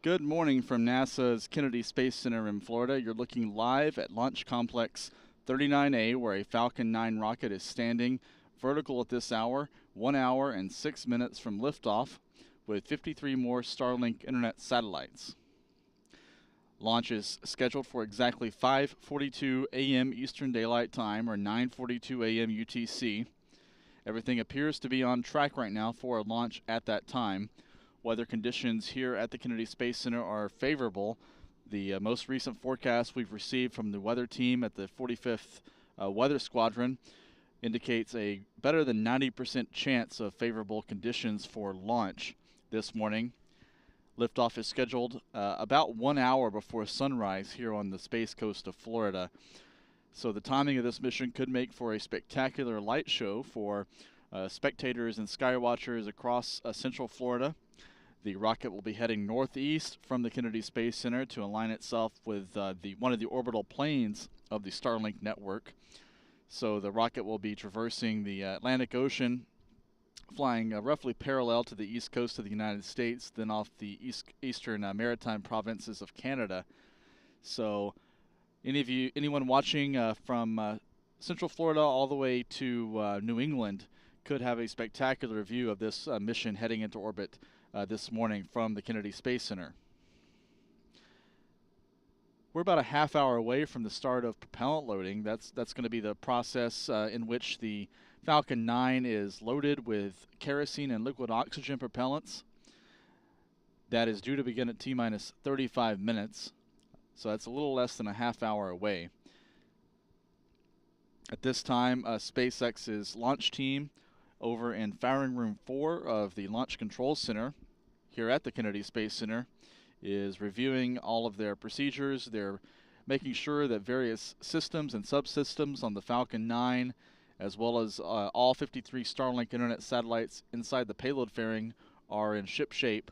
Good morning from NASA's Kennedy Space Center in Florida. You're looking live at Launch Complex 39A, where a Falcon 9 rocket is standing vertical at this hour, 1 hour and 6 minutes from liftoff, with 53 more Starlink internet satellites. Launch is scheduled for exactly 5:42 a.m. Eastern Daylight Time, or 9:42 a.m. UTC. Everything appears to be on track right now for a launch at that time. Weather conditions here at the Kennedy Space Center are favorable. The most recent forecast we've received from the weather team at the 45th Weather Squadron indicates a better than 90% chance of favorable conditions for launch this morning. Liftoff is scheduled about 1 hour before sunrise here on the space coast of Florida. So the timing of this mission could make for a spectacular light show for spectators and skywatchers across central Florida. The rocket will be heading northeast from the Kennedy Space Center to align itself with one of the orbital planes of the Starlink network. So the rocket will be traversing the Atlantic Ocean, flying roughly parallel to the east coast of the United States, then off the eastern maritime provinces of Canada. So anyone watching from Central Florida all the way to New England could have a spectacular view of this mission heading into orbit this morning from the Kennedy Space Center. We're about a half hour away from the start of propellant loading. That's going to be the process in which the Falcon 9 is loaded with kerosene and liquid oxygen propellants. That is due to begin at T-minus 35 minutes. So that's a little less than a half hour away. At this time, SpaceX's launch team over in Firing Room 4 of the Launch Control Center here at the Kennedy Space Center is reviewing all of their procedures. They're making sure that various systems and subsystems on the Falcon 9, as well as all 53 Starlink internet satellites inside the payload fairing, are in ship shape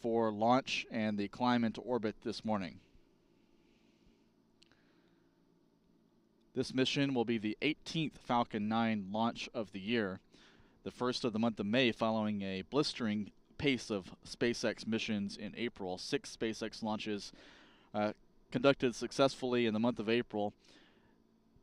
for launch and the climb into orbit this morning. This mission will be the 18th Falcon 9 launch of the year, the first of the month of May, following a blistering pace of SpaceX missions in April. 6 SpaceX launches conducted successfully in the month of April,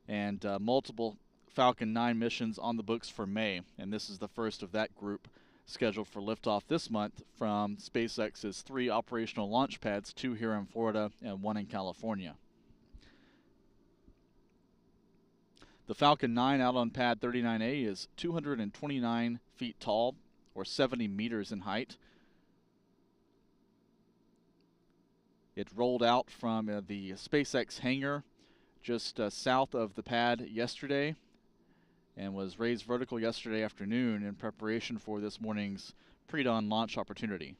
and multiple Falcon 9 missions on the books for May, and this is the first of that group scheduled for liftoff this month from SpaceX's 3 operational launch pads, 2 here in Florida and 1 in California. The Falcon 9 out on pad 39A is 229 feet tall, or 70 meters in height. It rolled out from the SpaceX hangar just south of the pad yesterday and was raised vertical yesterday afternoon in preparation for this morning's pre-dawn launch opportunity.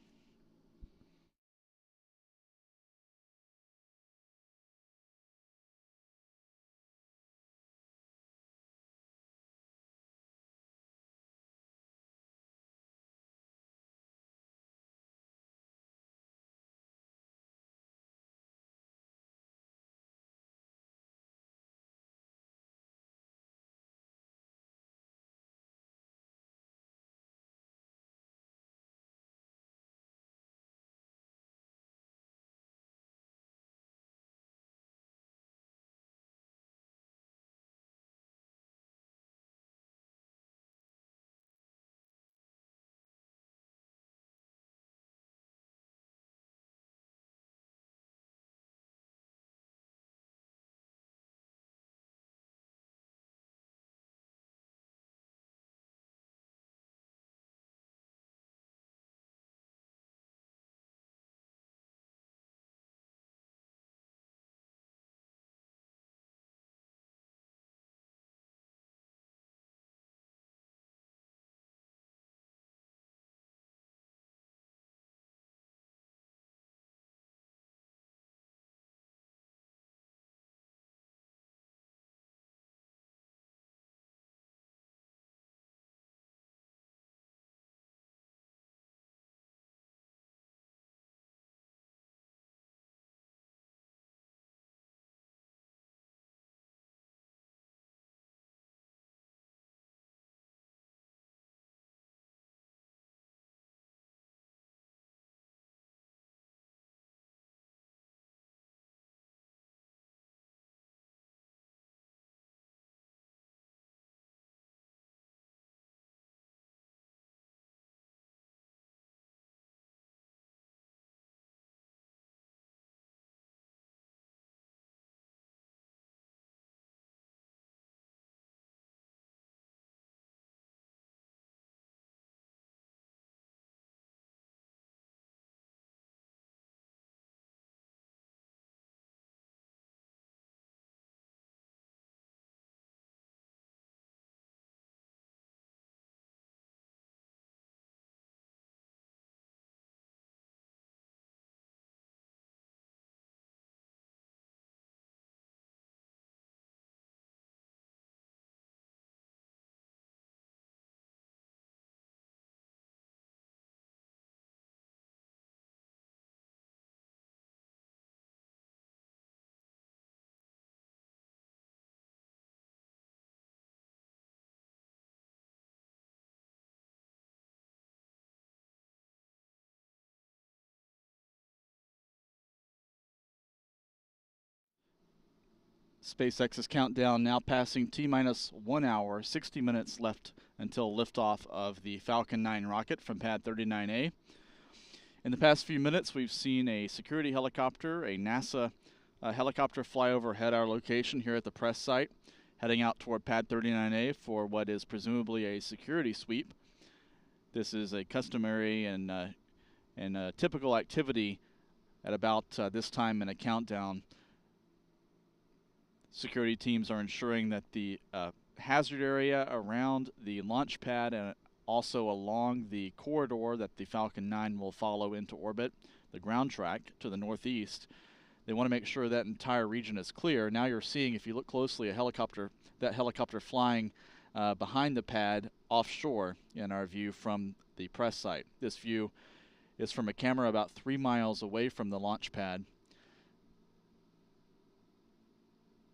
SpaceX's countdown now passing T-minus 1 hour, 60 minutes left until liftoff of the Falcon 9 rocket from pad 39A. In the past few minutes, we've seen a security helicopter, a NASA helicopter fly overhead our location here at the press site, heading out toward pad 39A for what is presumably a security sweep. This is a customary and typical activity at about this time in a countdown. Security teams are ensuring that the hazard area around the launch pad and also along the corridor that the Falcon 9 will follow into orbit, the ground track to the northeast, they want to make sure that entire region is clear. Now you're seeing, if you look closely, that helicopter flying behind the pad offshore in our view from the press site. This view is from a camera about 3 miles away from the launch pad.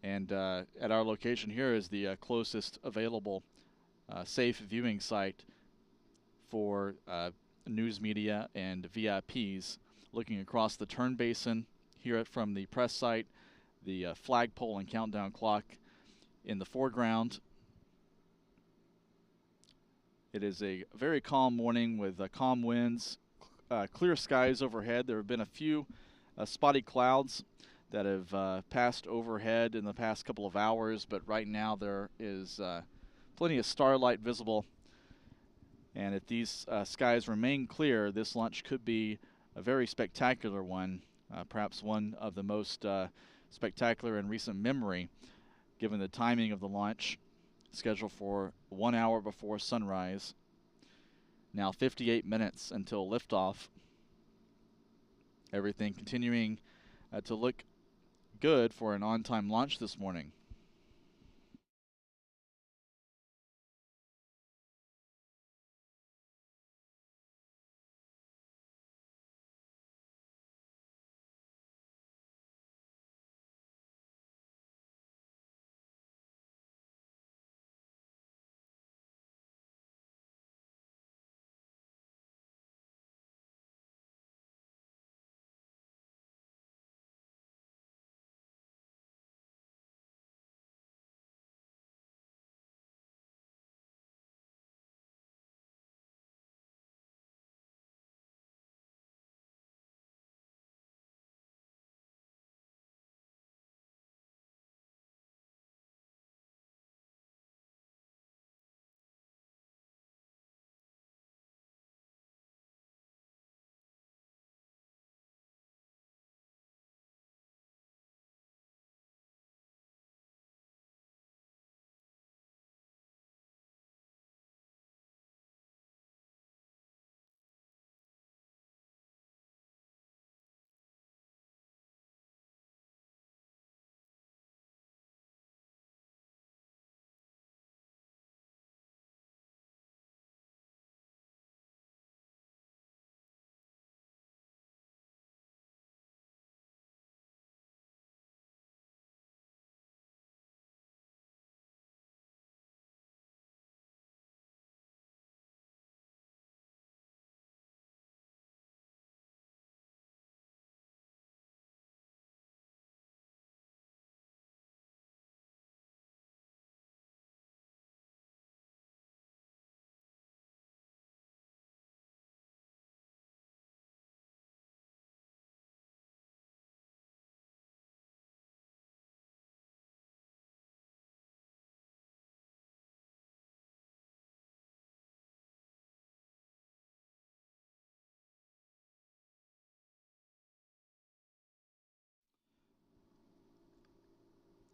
And at our location here is the closest available safe viewing site for news media and VIPs. Looking across the turn basin, hear it from the press site, the flagpole and countdown clock in the foreground. It is a very calm morning with calm winds, clear skies overhead. There have been a few spotty clouds that have passed overhead in the past couple of hours, but right now there is plenty of starlight visible. And if these skies remain clear, this launch could be a very spectacular one, perhaps one of the most spectacular in recent memory, given the timing of the launch, scheduled for 1 hour before sunrise. Now 58 minutes until liftoff. Everything continuing to look good for an on-time launch this morning.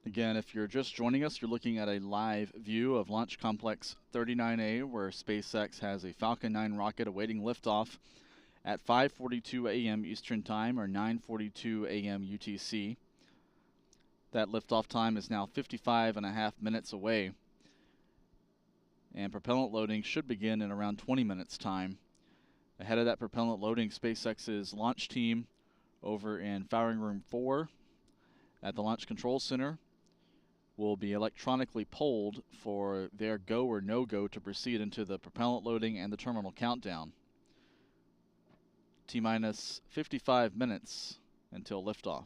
Again, if you're just joining us, you're looking at a live view of Launch Complex 39A, where SpaceX has a Falcon 9 rocket awaiting liftoff at 5:42 a.m. Eastern Time, or 9:42 a.m. UTC. That liftoff time is now 55.5 minutes away, and propellant loading should begin in around 20 minutes time. Ahead of that propellant loading, SpaceX's launch team over in Firing Room 4 at the Launch Control Center will be electronically polled for their go or no-go to proceed into the propellant loading and the terminal countdown. T-minus 55 minutes until liftoff.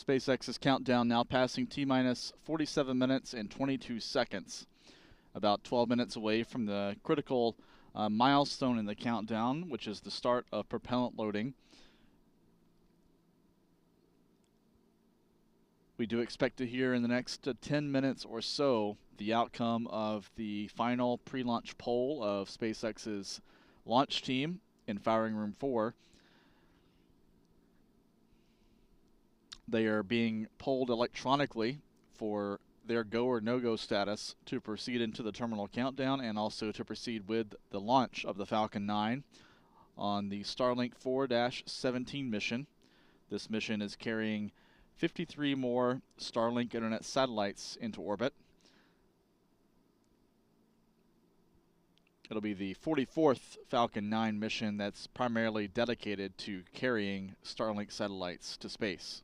SpaceX's countdown now passing T-minus 47 minutes and 22 seconds. About 12 minutes away from the critical milestone in the countdown, which is the start of propellant loading. We do expect to hear in the next 10 minutes or so the outcome of the final pre-launch poll of SpaceX's launch team in Firing Room 4. They are being polled electronically for their go or no-go status to proceed into the terminal countdown and also to proceed with the launch of the Falcon 9 on the Starlink 4-17 mission. This mission is carrying 53 more Starlink internet satellites into orbit. It'll be the 44th Falcon 9 mission that's primarily dedicated to carrying Starlink satellites to space.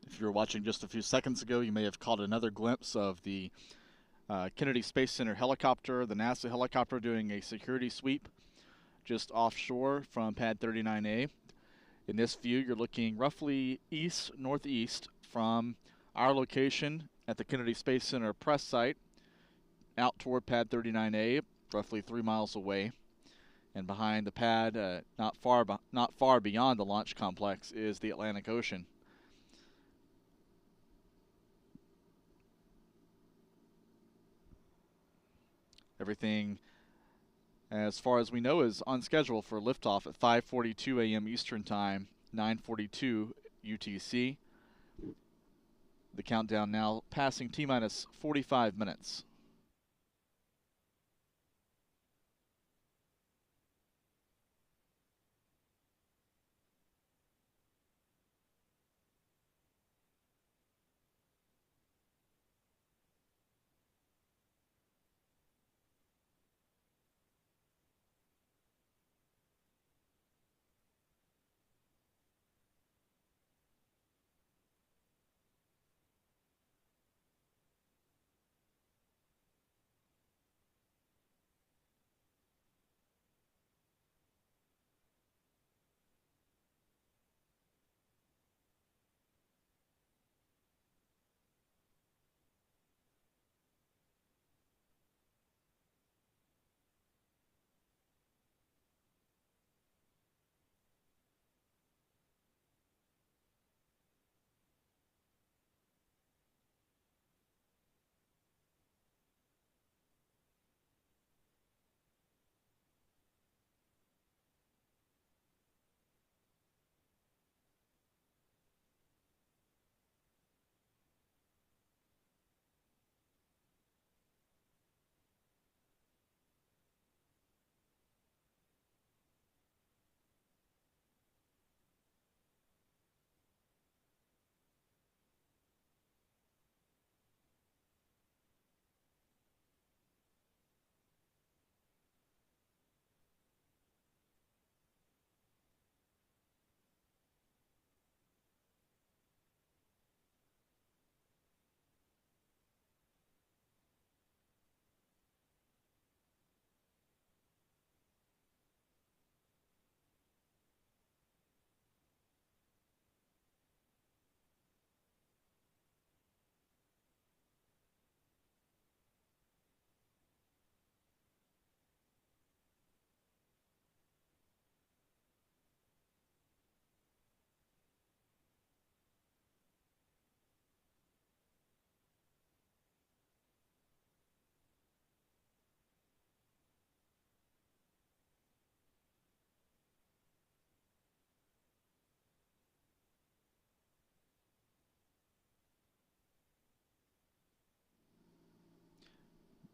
If you were watching just a few seconds ago, you may have caught another glimpse of the Kennedy Space Center helicopter, the NASA helicopter, doing a security sweep just offshore from pad 39A. In this view, you're looking roughly east-northeast from our location at the Kennedy Space Center press site out toward pad 39A, roughly 3 miles away. And behind the pad, not far beyond the launch complex, is the Atlantic Ocean. Everything, as far as we know, is on schedule for liftoff at 5:42 a.m. Eastern Time, 9:42 UTC. The countdown now passing T-minus 45 minutes.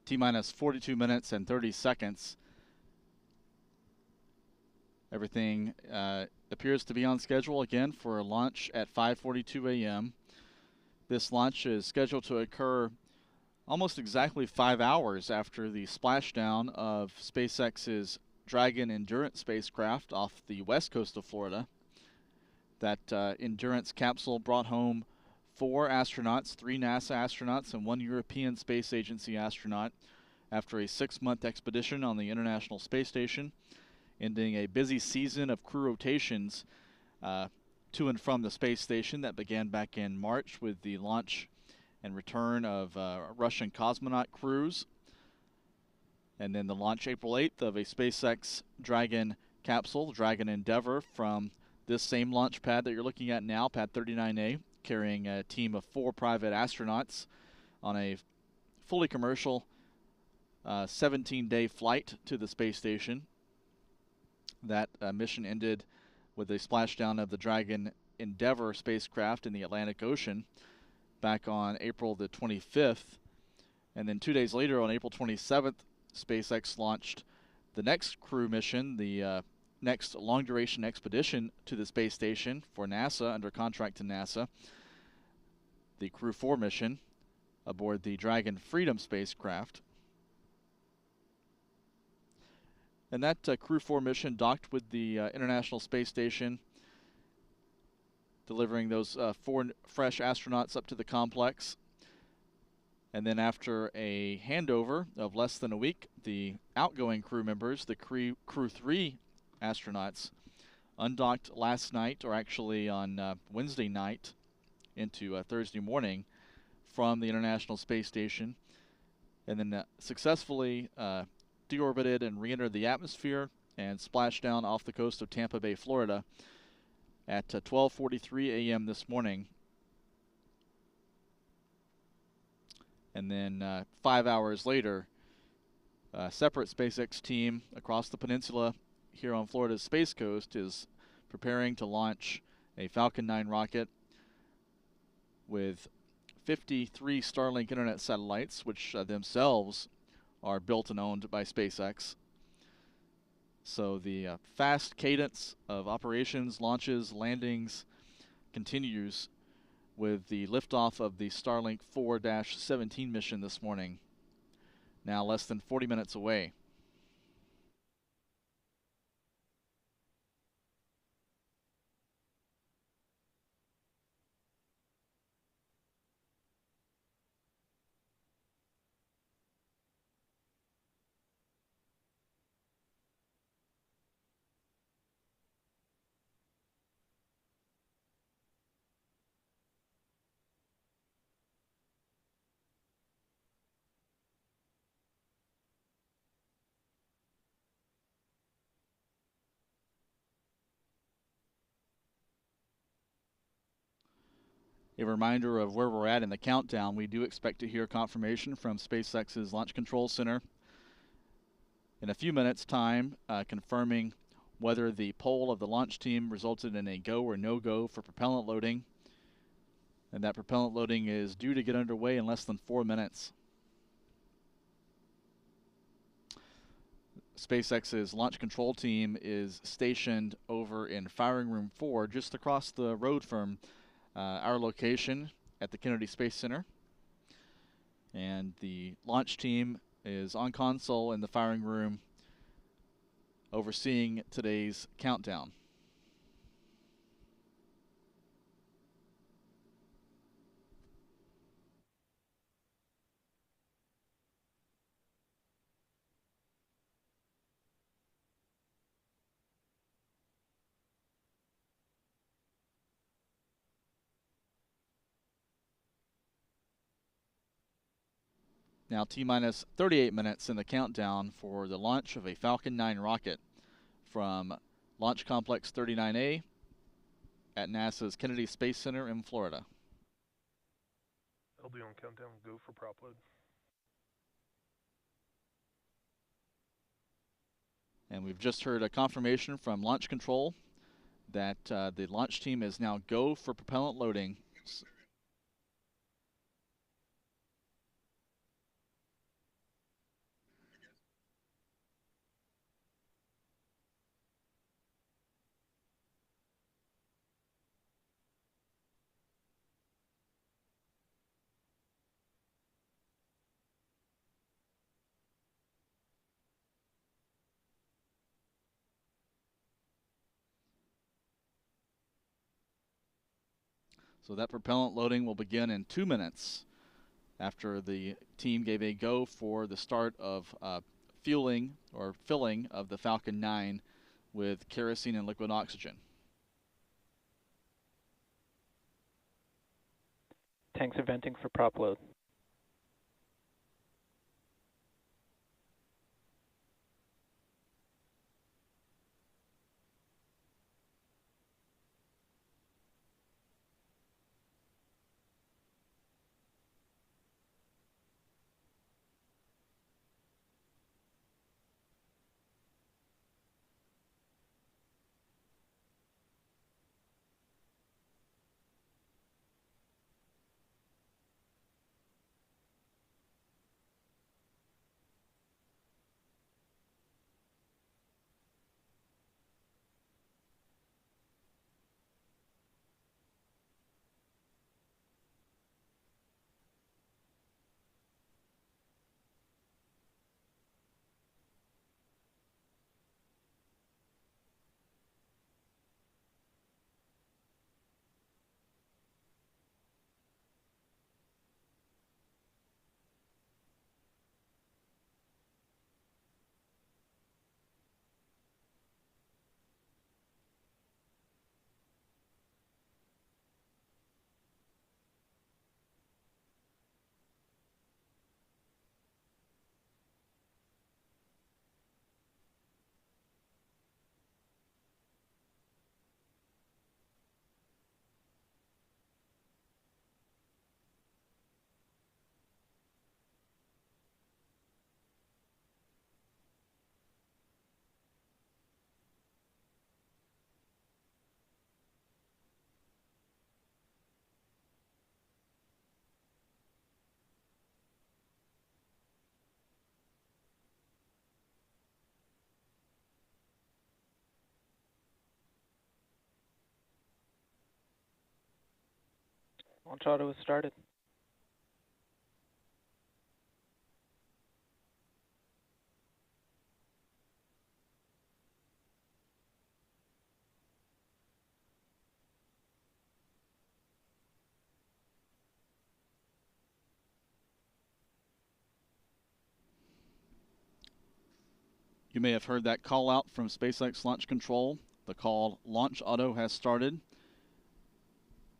T-minus 42 minutes and 30 seconds. Everything appears to be on schedule again for a launch at 5:42 a.m. This launch is scheduled to occur almost exactly 5 hours after the splashdown of SpaceX's Dragon Endurance spacecraft off the west coast of Florida. That Endurance capsule brought home 4 astronauts, 3 NASA astronauts, and 1 European Space Agency astronaut after a 6-month expedition on the International Space Station, ending a busy season of crew rotations to and from the space station that began back in March with the launch and return of Russian cosmonaut crews, and then the launch April 8th of a SpaceX Dragon capsule, Dragon Endeavour, from this same launch pad that you're looking at now, pad 39A, carrying a team of 4 private astronauts on a fully commercial 17-day flight to the space station. That mission ended with a splashdown of the Dragon Endeavour spacecraft in the Atlantic Ocean back on April the 25th. And then 2 days later, on April 27th, SpaceX launched the next crew mission, the next long-duration expedition to the space station for NASA, under contract to NASA, the Crew 4 mission aboard the Dragon Freedom spacecraft. And that Crew 4 mission docked with the International Space Station, delivering those 4 fresh astronauts up to the complex. And then after a handover of less than a week, the outgoing crew members, the Crew 3 astronauts, undocked last night, or actually on Wednesday night into Thursday morning, from the International Space Station, and then successfully deorbited and re-entered the atmosphere and splashed down off the coast of Tampa Bay, Florida at 12:43 a.m. this morning. And then 5 hours later, a separate SpaceX team across the peninsula here on Florida's Space Coast is preparing to launch a Falcon 9 rocket with 53 Starlink internet satellites, which themselves are built and owned by SpaceX. So the fast cadence of operations, launches, landings continues with the liftoff of the Starlink 4-17 mission this morning, now less than 40 minutes away. A reminder of where we're at in the countdown: we do expect to hear confirmation from SpaceX's Launch Control Center in a few minutes' time, confirming whether the poll of the launch team resulted in a go or no-go for propellant loading. And that propellant loading is due to get underway in less than 4 minutes. SpaceX's launch control team is stationed over in Firing Room 4, just across the road from our location at the Kennedy Space Center. And the launch team is on console in the firing room, overseeing today's countdown. Now T-minus 38 minutes in the countdown for the launch of a Falcon 9 rocket from Launch Complex 39A at NASA's Kennedy Space Center in Florida. I'll be on countdown, go for prop load. And we've just heard a confirmation from Launch Control that the launch team is now go for propellant loading. So that propellant loading will begin in 2 minutes after the team gave a go for the start of fueling or filling of the Falcon 9 with kerosene and liquid oxygen. Tanks are venting for prop load. Launch auto is started. You may have heard that call out from SpaceX Launch Control. The call "Launch Auto" has started.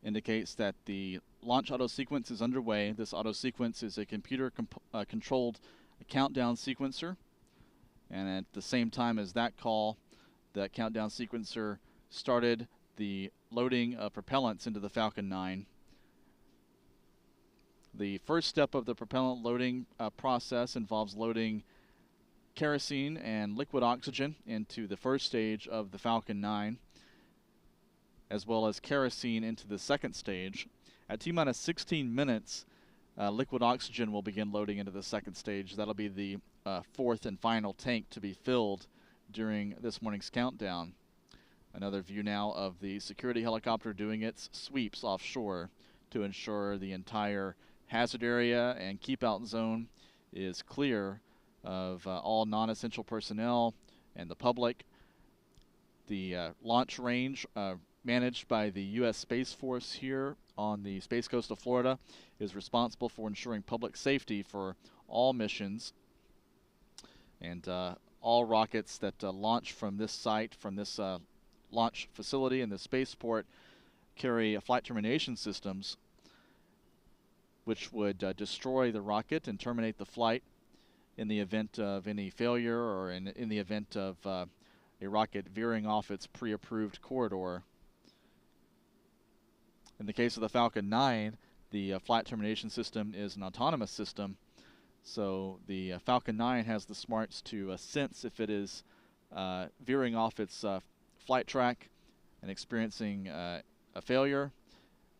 Indicates that the launch auto sequence is underway. This auto sequence is a computer controlled countdown sequencer. And at the same time as that call, that countdown sequencer started the loading of propellants into the Falcon 9. The first step of the propellant loading process involves loading kerosene and liquid oxygen into the first stage of the Falcon 9, as well as kerosene into the second stage. At T-minus 16 minutes, liquid oxygen will begin loading into the second stage. That'll be the fourth and final tank to be filled during this morning's countdown. Another view now of the security helicopter doing its sweeps offshore to ensure the entire hazard area and keep out zone is clear of all non-essential personnel and the public. The launch range managed by the U.S. Space Force here on the Space Coast of Florida is responsible for ensuring public safety for all missions, and all rockets that launch from this site, from this launch facility in the spaceport, carry flight termination systems which would destroy the rocket and terminate the flight in the event of any failure, or in the event of a rocket veering off its pre-approved corridor. In the case of the Falcon 9, the flight termination system is an autonomous system, so the Falcon 9 has the smarts to sense if it is veering off its flight track and experiencing a failure,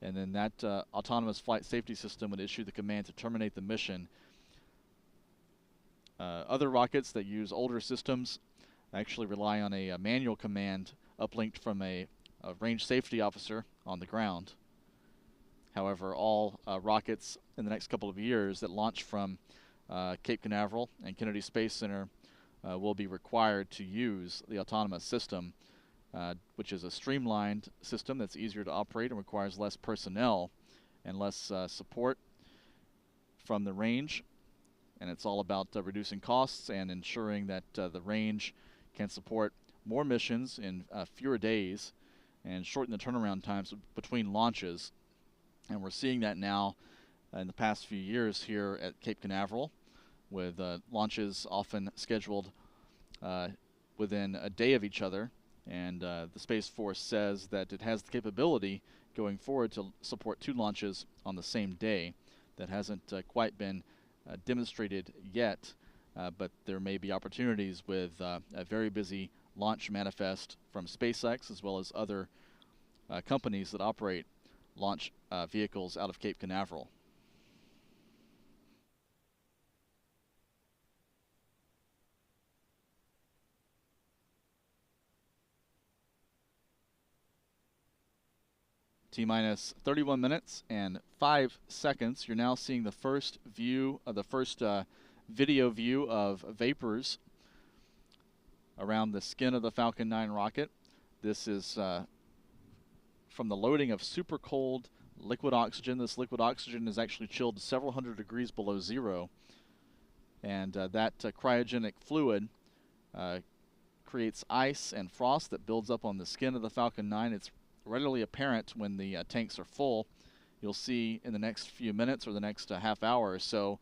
and then that autonomous flight safety system would issue the command to terminate the mission. Other rockets that use older systems actually rely on a manual command uplinked from a range safety officer on the ground. However, all rockets in the next couple of years that launch from Cape Canaveral and Kennedy Space Center will be required to use the autonomous system which is a streamlined system that's easier to operate and requires less personnel and less support from the range. And it's all about reducing costs and ensuring that the range can support more missions in fewer days and shorten the turnaround times between launches. And we're seeing that now in the past few years here at Cape Canaveral, with launches often scheduled within a day of each other. And the Space Force says that it has the capability going forward to support 2 launches on the same day. That hasn't quite been demonstrated yet, but there may be opportunities with a very busy launch manifest from SpaceX as well as other companies that operate launch vehicles out of Cape Canaveral. T-minus 31 minutes and 5 seconds. You're now seeing the first view of the first video view of vapors around the skin of the Falcon 9 rocket. This is from the loading of super cold liquid oxygen. This liquid oxygen is actually chilled several hundred degrees below zero, and that cryogenic fluid creates ice and frost that builds up on the skin of the Falcon 9. It's readily apparent when the tanks are full. You'll see in the next few minutes or the next half hour or so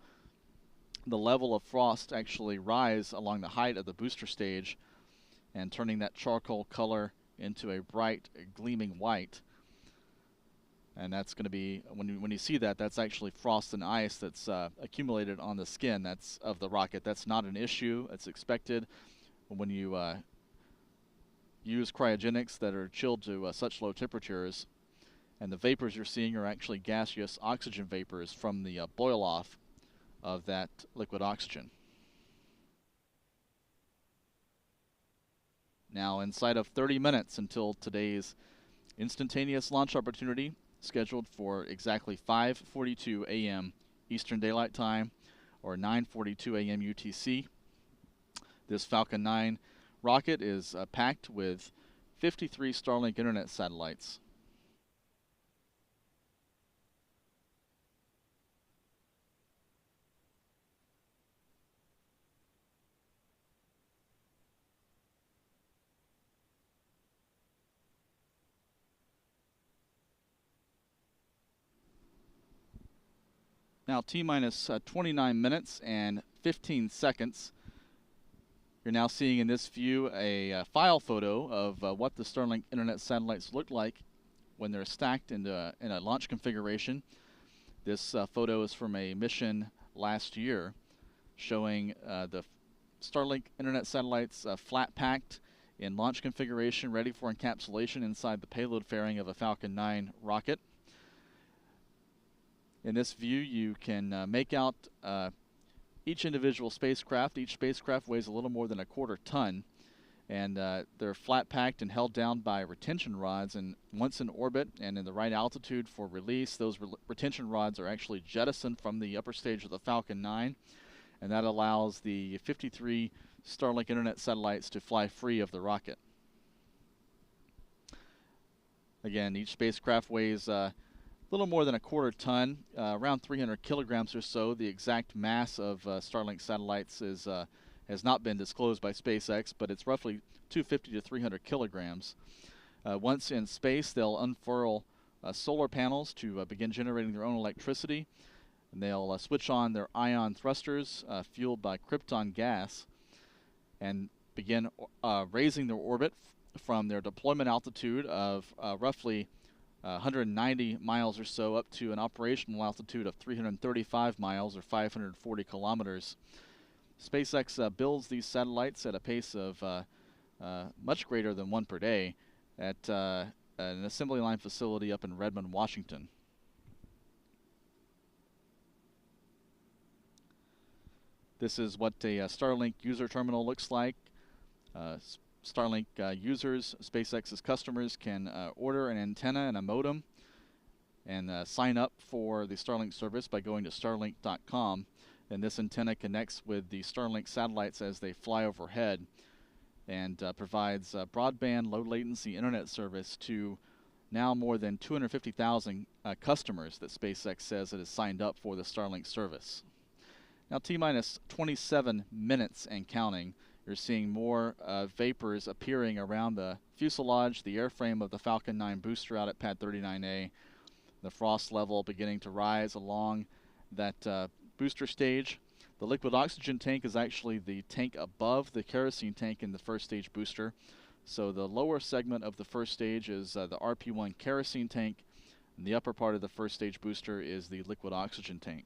the level of frost actually rise along the height of the booster stage and turning that charcoal color into a bright gleaming white. And that's going to be, when you see that, that's actually frost and ice that's accumulated on the skin that's of the rocket. That's not an issue. It's expected when you use cryogenics that are chilled to such low temperatures. And the vapors you're seeing are actually gaseous oxygen vapors from the boil-off of that liquid oxygen. Now, inside of 30 minutes until today's instantaneous launch opportunity, scheduled for exactly 5:42 a.m. Eastern Daylight Time, or 9:42 a.m. UTC. This Falcon 9 rocket is packed with 53 Starlink internet satellites. Now T-minus 29 minutes and 15 seconds. You're now seeing in this view a file photo of what the Starlink internet satellites look like when they're stacked in a launch configuration. This photo is from a mission last year showing the Starlink internet satellites flat packed in launch configuration, ready for encapsulation inside the payload fairing of a Falcon 9 rocket. In this view, you can make out each individual spacecraft. Each spacecraft weighs a little more than a quarter ton, and they're flat packed and held down by retention rods. And once in orbit and in the right altitude for release, those retention rods are actually jettisoned from the upper stage of the Falcon 9, and that allows the 53 Starlink internet satellites to fly free of the rocket. Again, each spacecraft weighs little more than a quarter ton, around 300 kilograms or so. The exact mass of Starlink satellites has not been disclosed by SpaceX, but it's roughly 250 to 300 kilograms. Once in space, they'll unfurl solar panels to begin generating their own electricity, and they'll switch on their ion thrusters fueled by krypton gas and begin raising their orbit from their deployment altitude of roughly 190 miles or so up to an operational altitude of 335 miles or 540 kilometers. SpaceX builds these satellites at a pace of much greater than one per day at an assembly line facility up in Redmond, Washington. This is what a Starlink user terminal looks like. Starlink users, SpaceX's customers, can order an antenna and a modem and sign up for the Starlink service by going to starlink.com. And this antenna connects with the Starlink satellites as they fly overhead. and provides broadband low latency latency service to now more than 250,000 customers that SpaceX says it has signed up for the Starlink service. Now T-minus 27 minutes and counting, you're seeing more vapors appearing around the fuselage, the airframe of the Falcon 9 booster out at pad 39A, the frost level beginning to rise along that booster stage. The liquid oxygen tank is actually the tank above the kerosene tank in the first stage booster. So the lower segment of the first stage is the RP1 kerosene tank, and the upper part of the first stage booster is the liquid oxygen tank.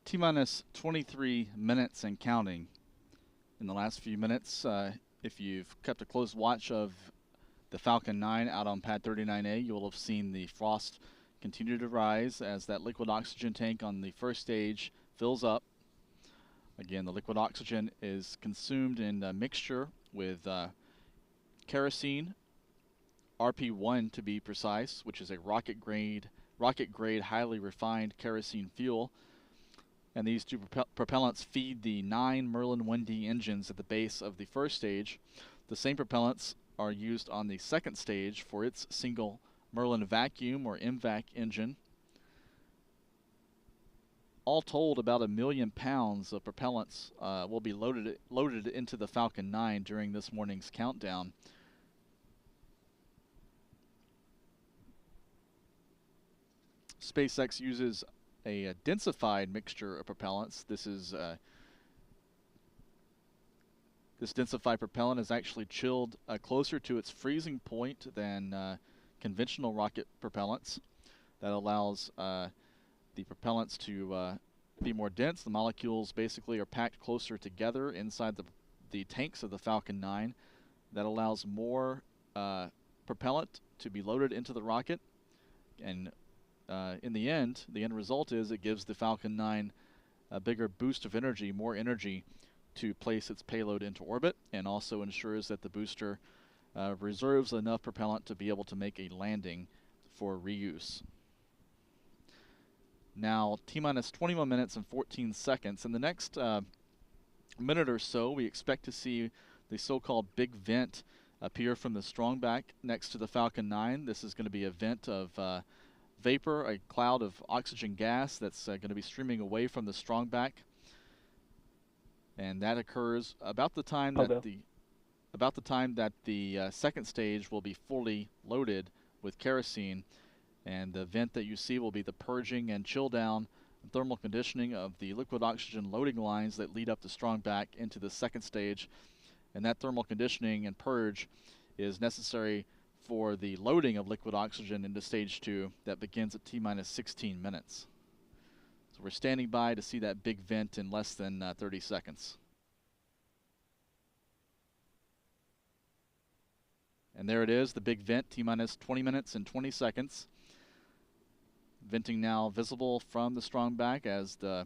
T-minus 23 minutes and counting. In the last few minutes, if you've kept a close watch of the Falcon 9 out on pad 39A, you will have seen the frost continue to rise as that liquid oxygen tank on the first stage fills up. Again, the liquid oxygen is consumed in a mixture with kerosene, RP1 to be precise, which is a rocket grade highly refined kerosene fuel. And these two propellants feed the 9 Merlin 1D engines at the base of the first stage. The same propellants are used on the second stage for its single Merlin vacuum or MVAC engine. all told, about 1 million pounds of propellants will be loaded into the Falcon 9 during this morning's countdown. SpaceX uses a densified mixture of propellants. This densified propellant is actually chilled closer to its freezing point than conventional rocket propellants. That allows the propellants to be more dense. The molecules basically are packed closer together inside the tanks of the Falcon 9. That allows more propellant to be loaded into the rocket, and in the end result is it gives the Falcon 9 a bigger boost of energy, more energy to place its payload into orbit, and also ensures that the booster reserves enough propellant to be able to make a landing for reuse. Now, T-minus 21 minutes and 14 seconds. In the next minute or so, we expect to see the so-called big vent appear from the strongback next to the Falcon 9. This is going to be a vent of vapor, a cloud of oxygen gas that's going to be streaming away from the strongback, and that occurs about the time that the second stage will be fully loaded with kerosene. And the vent that you see will be the purging and chill down and thermal conditioning of the liquid oxygen loading lines that lead up the strongback into the second stage. And that thermal conditioning and purge is necessary for the loading of liquid oxygen into stage 2 that begins at T-minus 16 minutes. So we're standing by to see that big vent in less than 30 seconds. And there it is, the big vent, T-minus 20 minutes and 20 seconds. Venting now visible from the strongback as the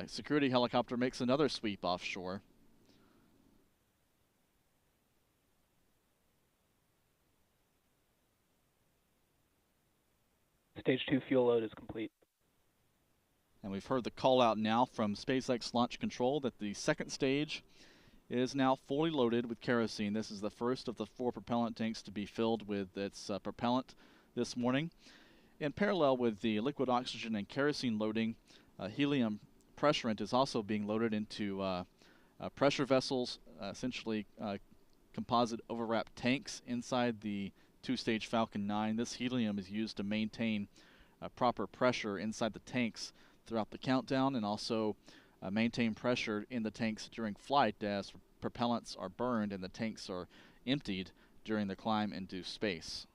security helicopter makes another sweep offshore. Stage 2 fuel load is complete. And we've heard the call out now from SpaceX Launch Control that the second stage is now fully loaded with kerosene. This is the first of the 4 propellant tanks to be filled with its propellant this morning. In parallel with the liquid oxygen and kerosene loading, helium pressurant is also being loaded into pressure vessels, essentially composite overwrap tanks inside the 2-stage Falcon 9. This helium is used to maintain proper pressure inside the tanks throughout the countdown, and also maintain pressure in the tanks during flight as propellants are burned and the tanks are emptied during the climb into space.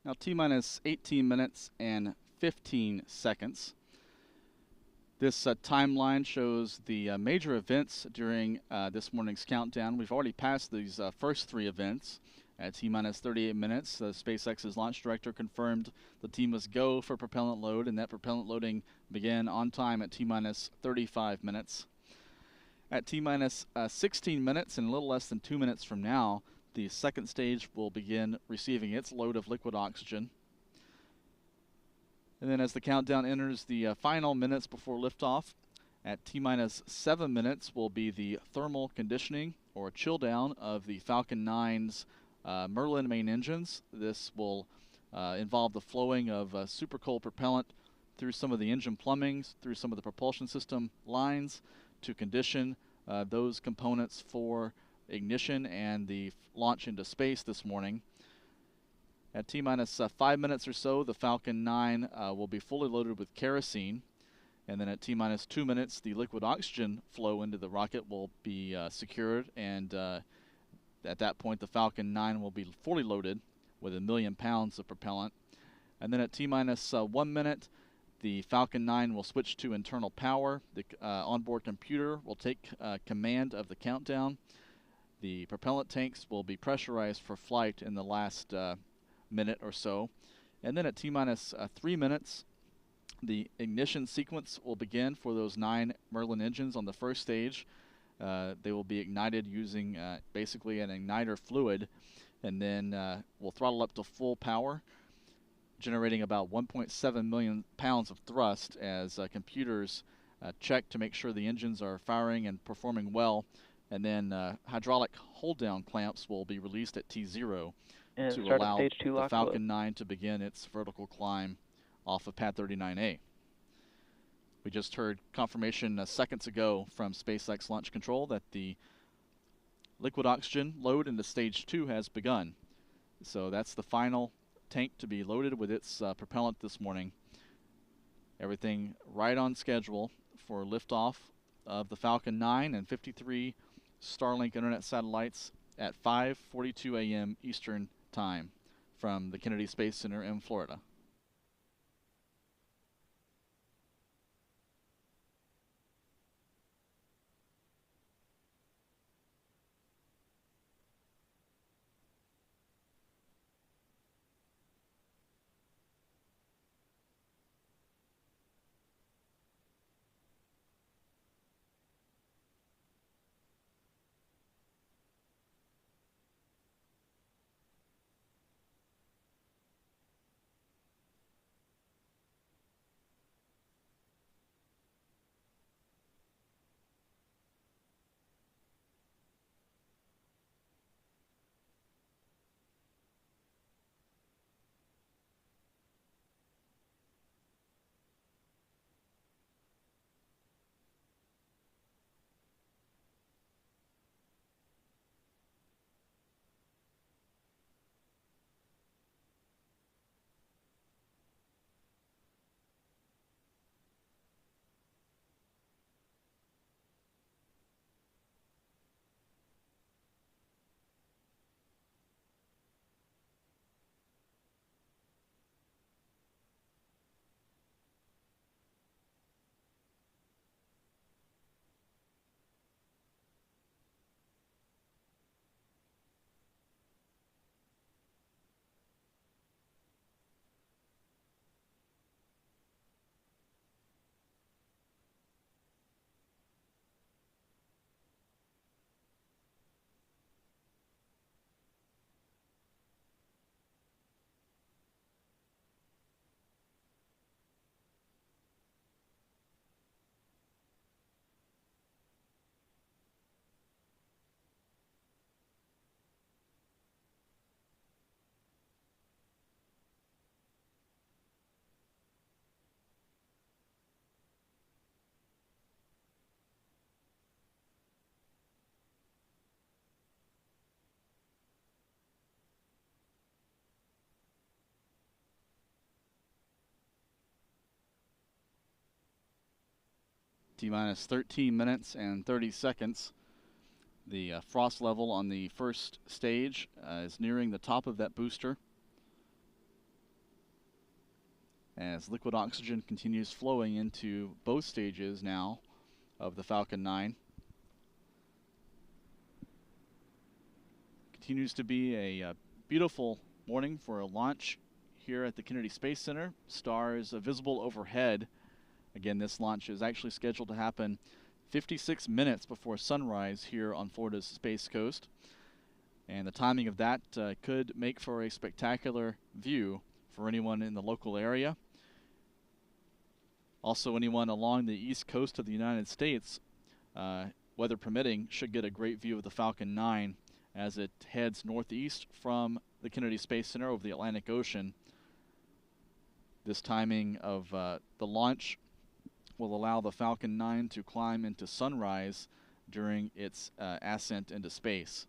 Now T-minus 18 minutes and 15 seconds. This timeline shows the major events during this morning's countdown. We've already passed these first 3 events. At T-minus 38 minutes, SpaceX's launch director confirmed the team must go for propellant load, and that propellant loading began on time at T-minus 35 minutes. At T-minus 16 minutes, and a little less than 2 minutes from now, the second stage will begin receiving its load of liquid oxygen. And then as the countdown enters the final minutes before liftoff, at T-minus 7 minutes will be the thermal conditioning or chill down of the Falcon 9's Merlin main engines. This will involve the flowing of super cold propellant through some of the engine plumbings, through some of the propulsion system lines to condition those components for ignition and the launch into space this morning. At T-minus 5 minutes or so, the Falcon 9 will be fully loaded with kerosene. And then at T-minus 2 minutes, the liquid oxygen flow into the rocket will be secured, and at that point the Falcon 9 will be fully loaded with 1 million pounds of propellant. And then at T-minus 1 minute, the Falcon 9 will switch to internal power. The onboard computer will take command of the countdown. The propellant tanks will be pressurized for flight in the last minute or so. And then at T-minus 3 minutes, the ignition sequence will begin for those 9 Merlin engines on the first stage. They will be ignited using basically an igniter fluid, and then we'll throttle up to full power, generating about 1.7 million pounds of thrust as computers check to make sure the engines are firing and performing well. And then hydraulic hold-down clamps will be released at T0 And to start at allow stage 2 the lock Falcon 9 to begin its vertical climb off of pad 39A. We just heard confirmation seconds ago from SpaceX Launch Control that the liquid oxygen load into stage 2 has begun. So that's the final tank to be loaded with its propellant this morning. Everything right on schedule for liftoff of the Falcon 9 and 53 Starlink internet satellites at 5:42 a.m. Eastern Time from the Kennedy Space Center in Florida. T-minus 13 minutes and 30 seconds. The frost level on the first stage is nearing the top of that booster as liquid oxygen continues flowing into both stages now of the Falcon 9. Continues to be a beautiful morning for a launch here at the Kennedy Space Center. Stars visible overhead. Again, this launch is actually scheduled to happen 56 minutes before sunrise here on Florida's Space Coast. And the timing of that could make for a spectacular view for anyone in the local area. Also, anyone along the east coast of the United States, weather permitting, should get a great view of the Falcon 9 as it heads northeast from the Kennedy Space Center over the Atlantic Ocean. This timing of the launch will allow the Falcon 9 to climb into sunrise during its ascent into space.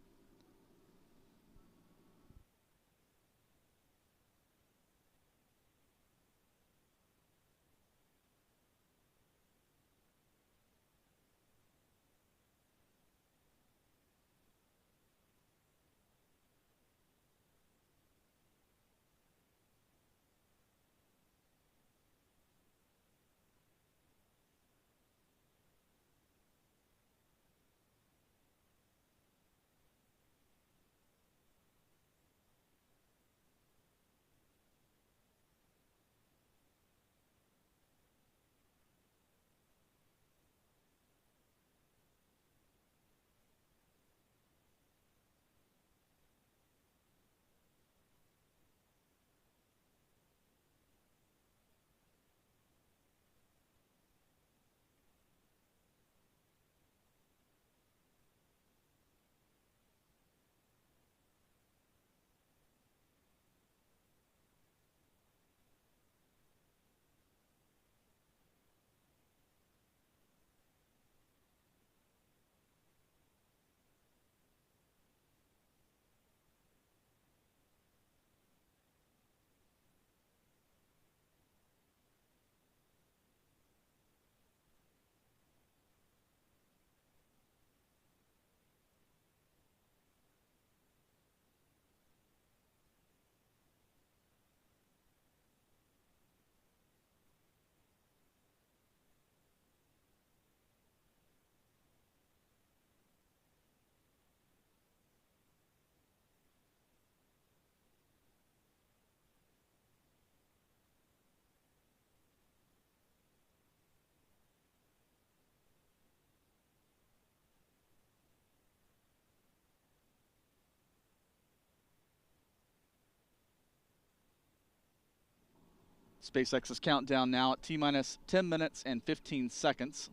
SpaceX's countdown now at T-minus 10 minutes and 15 seconds.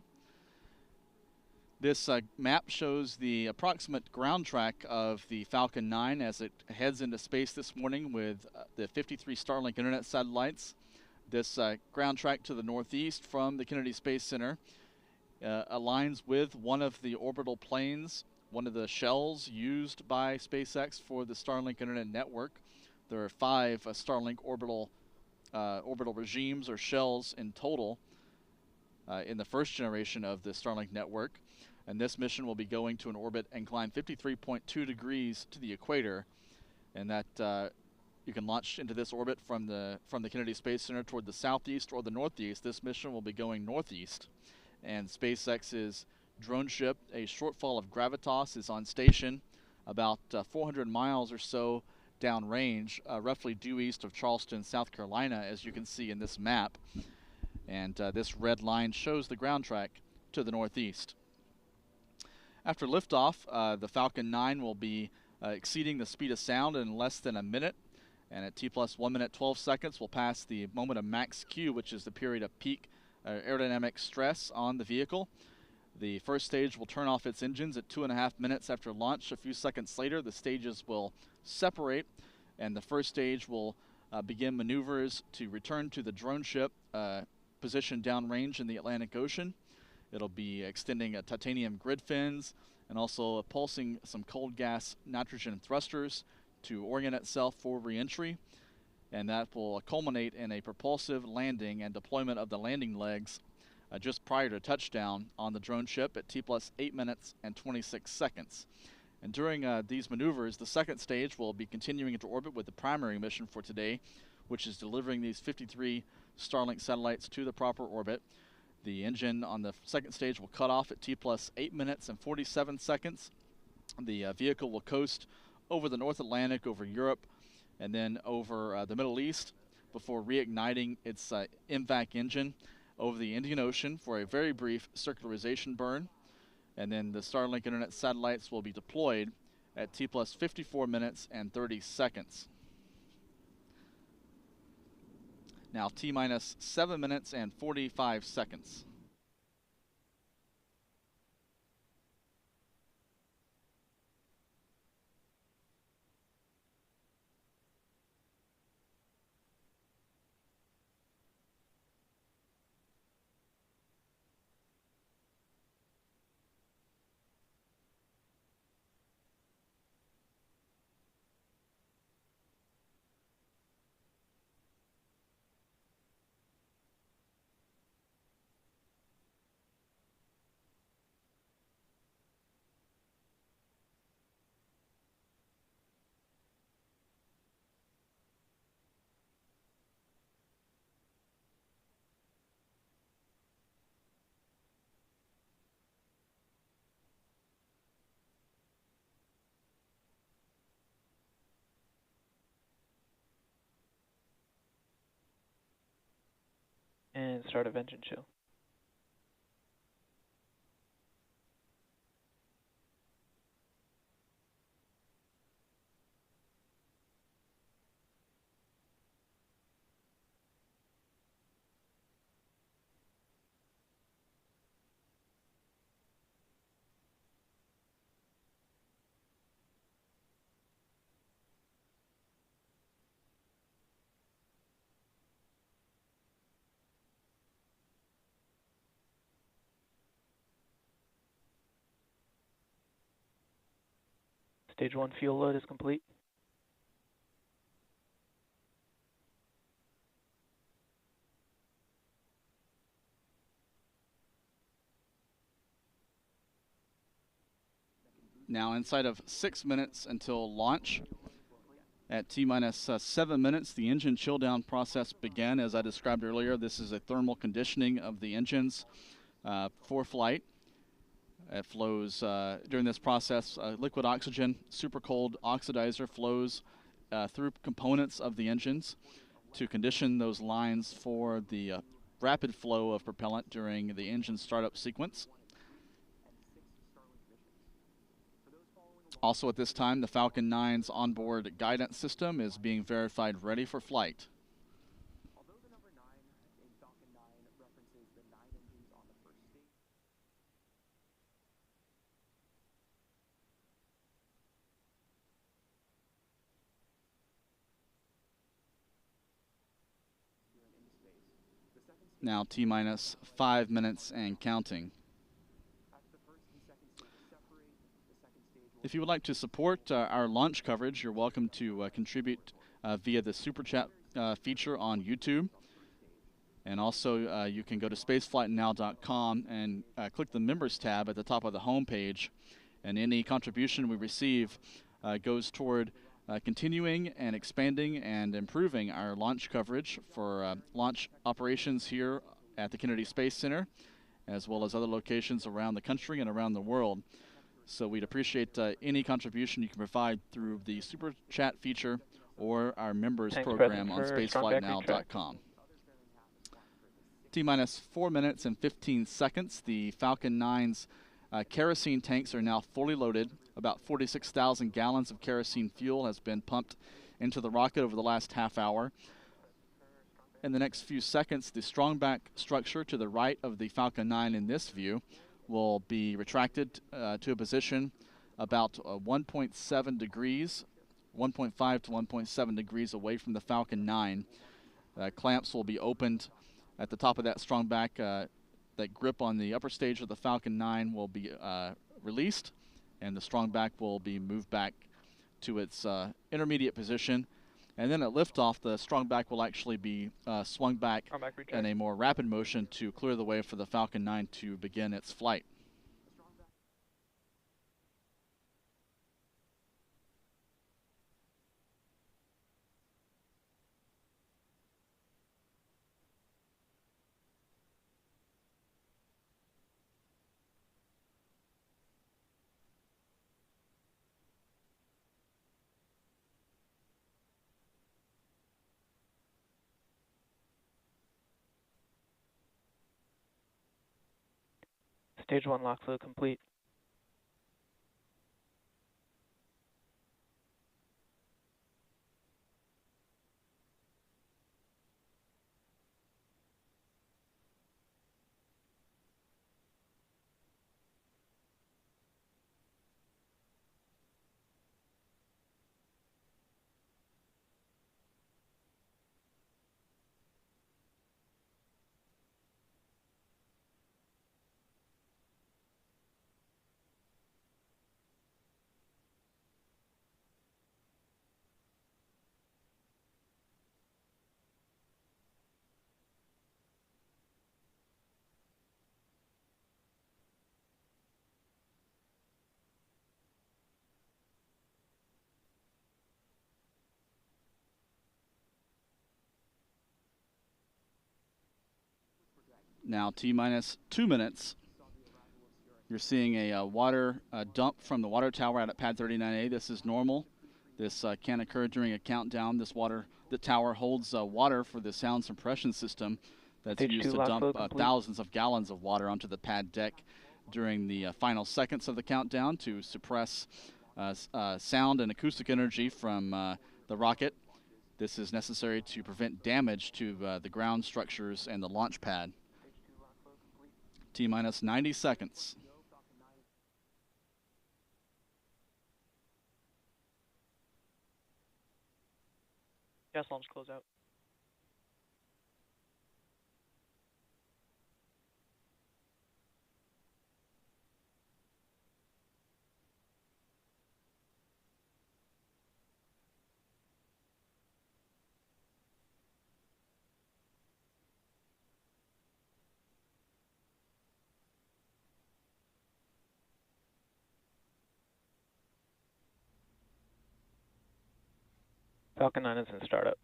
This map shows the approximate ground track of the Falcon 9 as it heads into space this morning with the 53 Starlink internet satellites. This ground track to the northeast from the Kennedy Space Center aligns with one of the orbital planes, one of the shells used by SpaceX for the Starlink internet network. There are 5 Starlink orbital regimes or shells in total in the first generation of the Starlink network. And this mission will be going to an orbit and climb 53.2 degrees to the equator, and that you can launch into this orbit from the Kennedy Space Center toward the southeast or the northeast. This mission will be going northeast, and SpaceX's drone ship, A Shortfall of Gravitas, is on station about 400 miles or so downrange, roughly due east of Charleston, South Carolina, as you can see in this map. And this red line shows the ground track to the northeast. After liftoff, the Falcon 9 will be exceeding the speed of sound in less than a minute, and at T+1 minute 12 seconds we'll pass the moment of max Q, which is the period of peak aerodynamic stress on the vehicle. The first stage will turn off its engines at 2.5 minutes after launch. A few seconds later, the stages will separate, and the first stage will begin maneuvers to return to the drone ship positioned downrange in the Atlantic Ocean. It'll be extending titanium grid fins and also pulsing some cold gas nitrogen thrusters to orient itself for re-entry, and that will culminate in a propulsive landing and deployment of the landing legs just prior to touchdown on the drone ship at T+8 minutes and 26 seconds. And during these maneuvers, the second stage will be continuing into orbit with the primary mission for today, which is delivering these 53 Starlink satellites to the proper orbit. The engine on the second stage will cut off at T+8 minutes and 47 seconds. The vehicle will coast over the North Atlantic, over Europe, and then over the Middle East before reigniting its MVAC engine over the Indian Ocean for a very brief circularization burn. And then the Starlink internet satellites will be deployed at T+54 minutes and 30 seconds. Now T-minus 7 minutes and 45 seconds. And start of engine show. Stage 1 fuel load is complete. Now inside of 6 minutes until launch. At T-minus 7 minutes, the engine chill down process began. As I described earlier, this is a thermal conditioning of the engines for flight. It flows during this process, liquid oxygen, super cold oxidizer flows through components of the engines to condition those lines for the rapid flow of propellant during the engine startup sequence. Also at this time, the Falcon 9's onboard guidance system is being verified ready for flight. Now T-minus 5 minutes and counting. If you would like to support our launch coverage, you're welcome to contribute via the Super Chat feature on YouTube. And also, you can go to spaceflightnow.com and click the Members tab at the top of the home page. And any contribution we receive goes toward continuing and expanding and improving our launch coverage for launch operations here at the Kennedy Space Center, as well as other locations around the country and around the world. So we'd appreciate any contribution you can provide through the Super Chat feature or our members program on spaceflightnow.com. T-minus 4 minutes and 15 seconds. The Falcon 9's kerosene tanks are now fully loaded. About 46,000 gallons of kerosene fuel has been pumped into the rocket over the last half hour. In the next few seconds, the strongback structure to the right of the Falcon 9 in this view will be retracted to a position about 1.7 degrees, 1.5 to 1.7 degrees away from the Falcon 9. Clamps will be opened at the top of that strongback. That grip on the upper stage of the Falcon 9 will be released, and the strongback will be moved back to its intermediate position. And then at liftoff, the strongback will actually be swung back in a more rapid motion to clear the way for the Falcon 9 to begin its flight. Stage 1 lock load complete. Now T-minus 2 minutes. You're seeing a water dump from the water tower out at pad 39A. This is normal. This can occur during a countdown. The tower holds water for the sound suppression system that's Stage used 2 to lock dump load complete. thousands of gallons of water onto the pad deck during the final seconds of the countdown to suppress sound and acoustic energy from the rocket. This is necessary to prevent damage to the ground structures and the launch pad. T-minus 90 seconds. Gas launch closeout. Falcon 9 is in startup.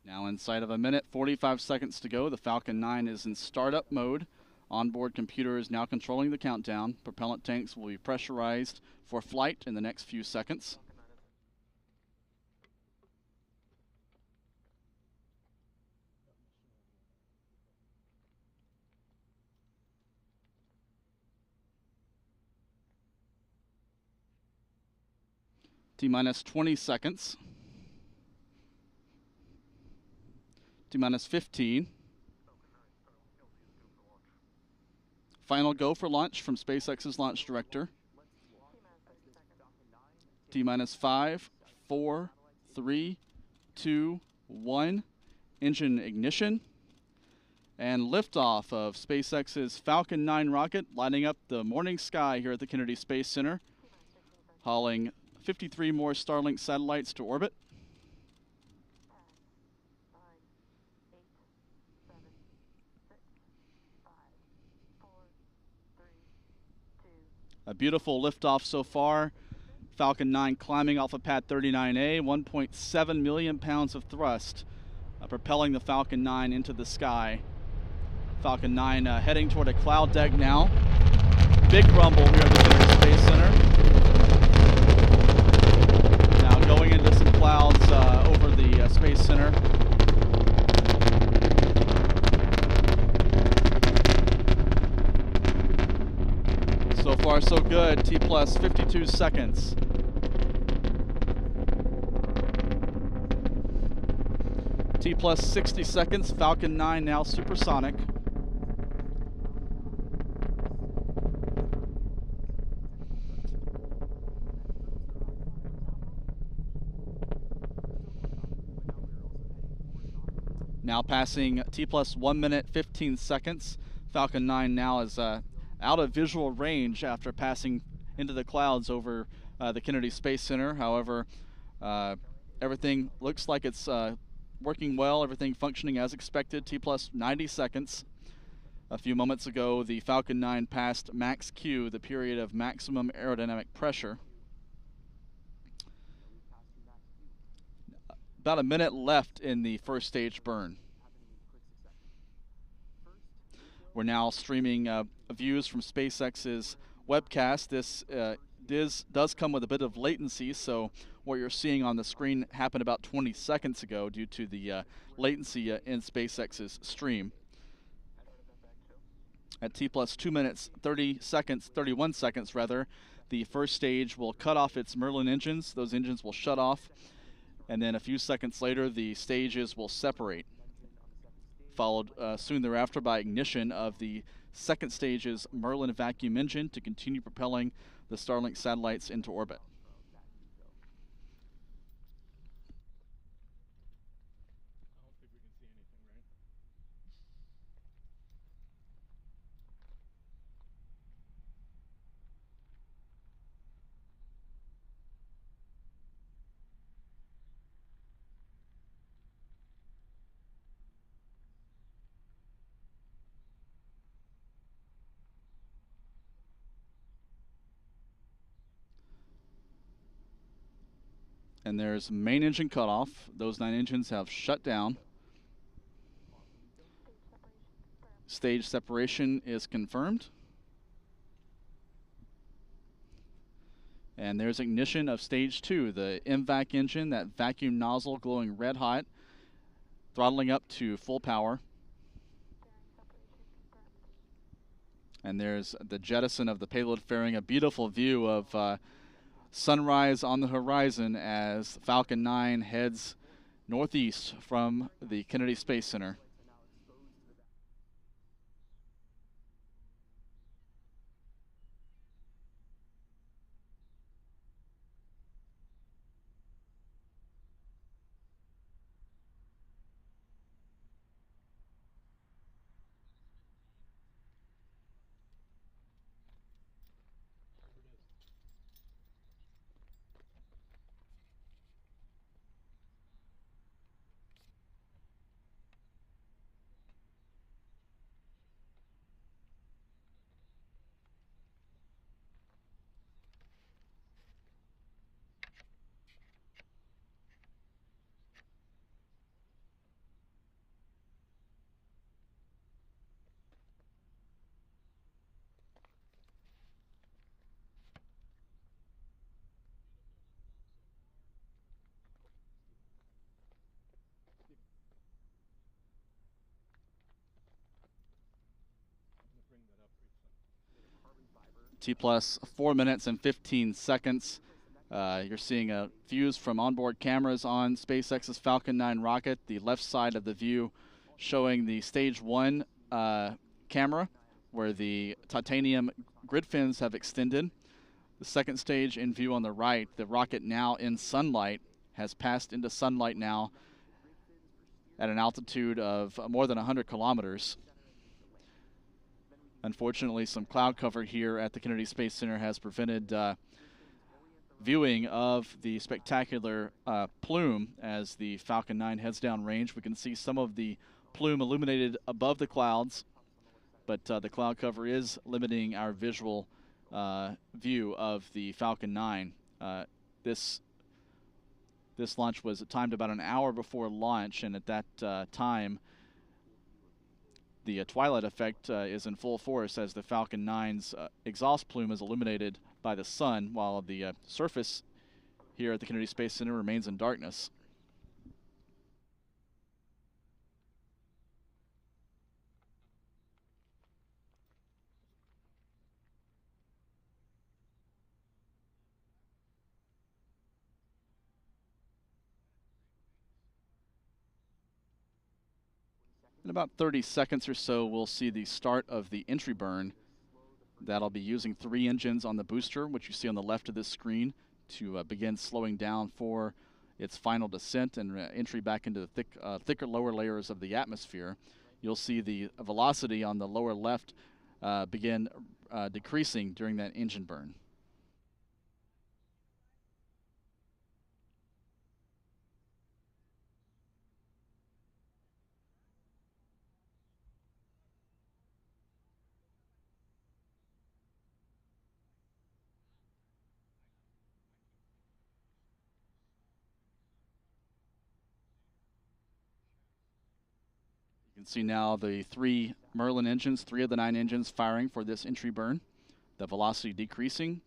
Now inside of a minute, 45 seconds to go. The Falcon 9 is in startup mode. Onboard computer is now controlling the countdown. Propellant tanks will be pressurized for flight in the next few seconds. T-minus 20 seconds. T-minus 15. Final go for launch from SpaceX's launch director. T-minus 5, 4, 3, 2, 1, engine ignition, and liftoff of SpaceX's Falcon 9 rocket, lighting up the morning sky here at the Kennedy Space Center, hauling 53 more Starlink satellites to orbit. A beautiful liftoff so far. Falcon 9 climbing off of pad 39A, 1.7 million pounds of thrust, propelling the Falcon 9 into the sky. Falcon 9 heading toward a cloud deck now. Big rumble here at the Kennedy Space Center. Now going into some clouds over the Space Center. So far so good, T plus 52 seconds. T plus 60 seconds, Falcon 9 now supersonic. Now passing T plus 1 minute 15 seconds. Falcon 9 now is out of visual range after passing into the clouds over the Kennedy Space Center. However, everything looks like it's working well, everything functioning as expected. T plus 90 seconds. A few moments ago, the Falcon 9 passed max Q, the period of maximum aerodynamic pressure. About a minute left in the first stage burn. We're now streaming views from SpaceX's webcast. This does come with a bit of latency, so what you're seeing on the screen happened about 20 seconds ago due to the latency in SpaceX's stream. At T plus 2 minutes 31 seconds rather, the first stage will cut off its Merlin engines. Those engines will shut off, and then a few seconds later the stages will separate, followed soon thereafter by ignition of the second stage's Merlin vacuum engine to continue propelling the Starlink satellites into orbit. And there's main engine cutoff. Those 9 engines have shut down. Stage separation is confirmed. And there's ignition of stage 2, the MVAC engine, that vacuum nozzle glowing red hot, throttling up to full power. And there's the jettison of the payload fairing, a beautiful view of sunrise on the horizon as Falcon 9 heads northeast from the Kennedy Space Center. T plus 4 minutes and 15 seconds. You're seeing views from onboard cameras on SpaceX's Falcon 9 rocket. The left side of the view showing the stage 1 camera where the titanium grid fins have extended. The second stage in view on the right, the rocket now in sunlight, has passed into sunlight now, at an altitude of more than 100 kilometers. Unfortunately, some cloud cover here at the Kennedy Space Center has prevented viewing of the spectacular plume as the Falcon 9 heads down range. We can see some of the plume illuminated above the clouds, but the cloud cover is limiting our visual view of the Falcon 9. This launch was timed about an hour before launch, and at that time, the twilight effect is in full force as the Falcon 9's exhaust plume is illuminated by the sun, while the surface here at the Kennedy Space Center remains in darkness. In about 30 seconds or so, we'll see the start of the entry burn. That'll be using 3 engines on the booster, which you see on the left of this screen, to begin slowing down for its final descent and entry back into the thicker lower layers of the atmosphere. You'll see the velocity on the lower left begin decreasing during that engine burn. You can see now the 3 Merlin engines, 3 of the 9 engines firing for this entry burn. The velocity decreasing.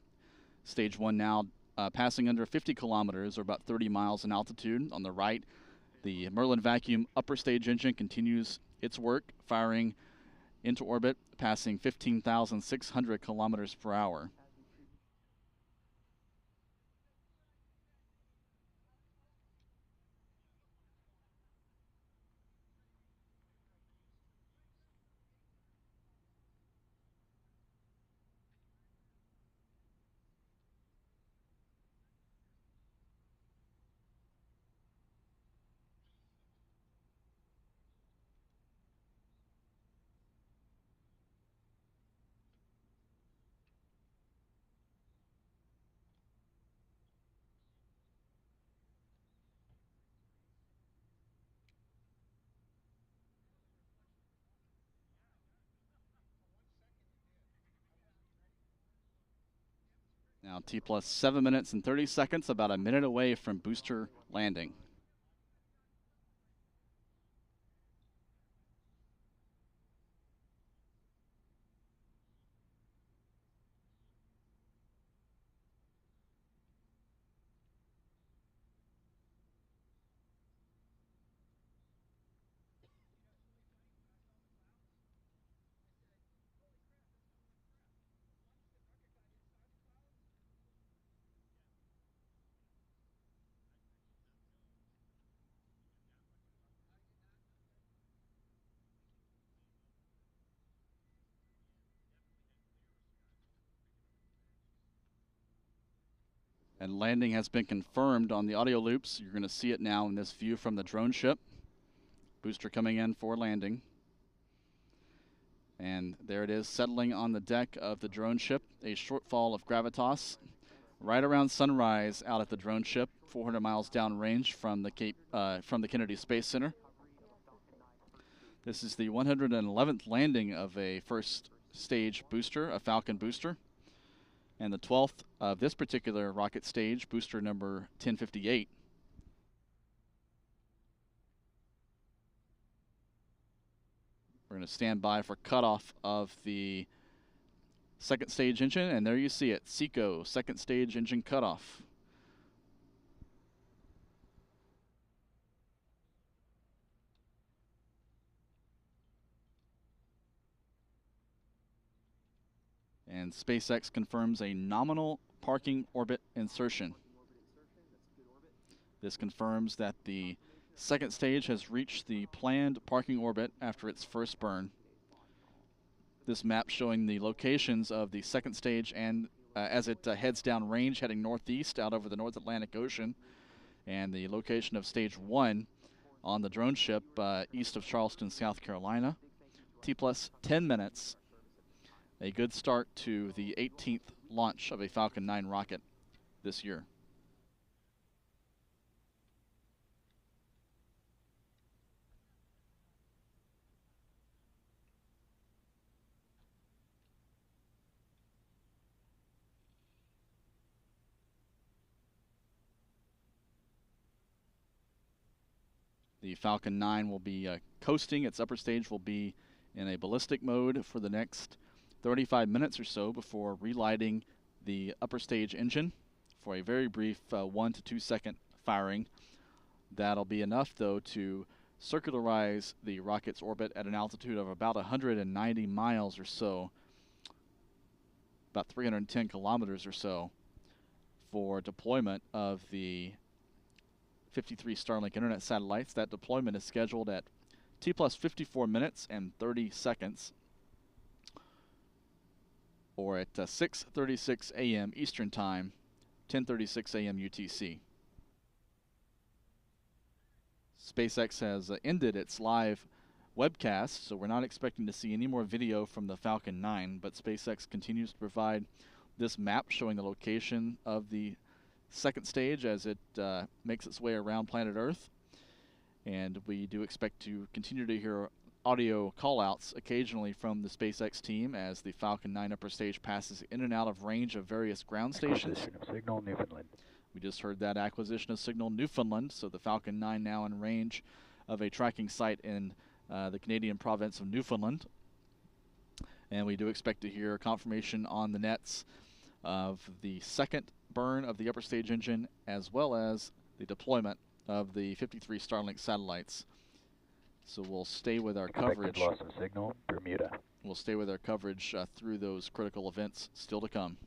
Stage 1 now passing under 50 kilometers, or about 30 miles in altitude. On the right, the Merlin vacuum upper stage engine continues its work, firing into orbit, passing 15,600 kilometers per hour. Now T plus 7 minutes and 30 seconds, about a minute away from booster landing. And landing has been confirmed on the audio loops. You're going to see it now in this view from the drone ship. Booster coming in for landing. And there it is, settling on the deck of the drone ship. A Shortfall of Gravitas. Right around sunrise out at the drone ship, 400 miles downrange from the Kennedy Space Center. This is the 111th landing of a first stage booster, a Falcon booster, and the 12th of this particular rocket stage, booster number 1058. We're going to stand by for cutoff of the second stage engine, and there you see it, SECO, second stage engine cutoff. And SpaceX confirms a nominal parking orbit insertion. This confirms that the second stage has reached the planned parking orbit after its first burn. This map showing the locations of the second stage and as it heads down range, heading northeast out over the North Atlantic Ocean, and the location of stage 1 on the drone ship east of Charleston, South Carolina. T plus 10 minutes. A good start to the 18th launch of a Falcon 9 rocket this year. The Falcon 9 will be coasting. Its upper stage will be in a ballistic mode for the next 35 minutes or so before relighting the upper stage engine for a very brief 1 to 2 second firing. That'll be enough, though, to circularize the rocket's orbit at an altitude of about 190 miles or so, about 310 kilometers or so, for deployment of the 53 Starlink internet satellites. That deployment is scheduled at T plus 54 minutes and 30 seconds, or at 6:36 a.m. Eastern Time, 10:36 a.m. UTC. SpaceX has ended its live webcast, so we're not expecting to see any more video from the Falcon 9, but SpaceX continues to provide this map showing the location of the second stage as it makes its way around planet Earth. And we do expect to continue to hear audio callouts occasionally from the SpaceX team as the Falcon 9 upper stage passes in and out of range of various ground stations. Acquisition of signal, Newfoundland. We just heard that acquisition of signal, Newfoundland, so the Falcon 9 now in range of a tracking site in the Canadian province of Newfoundland. And we do expect to hear confirmation on the nets of the second burn of the upper stage engine, as well as the deployment of the 53 Starlink satellites. So we'll stay with our coverage. Loss of signal, Bermuda. We'll stay with our coverage through those critical events still to come.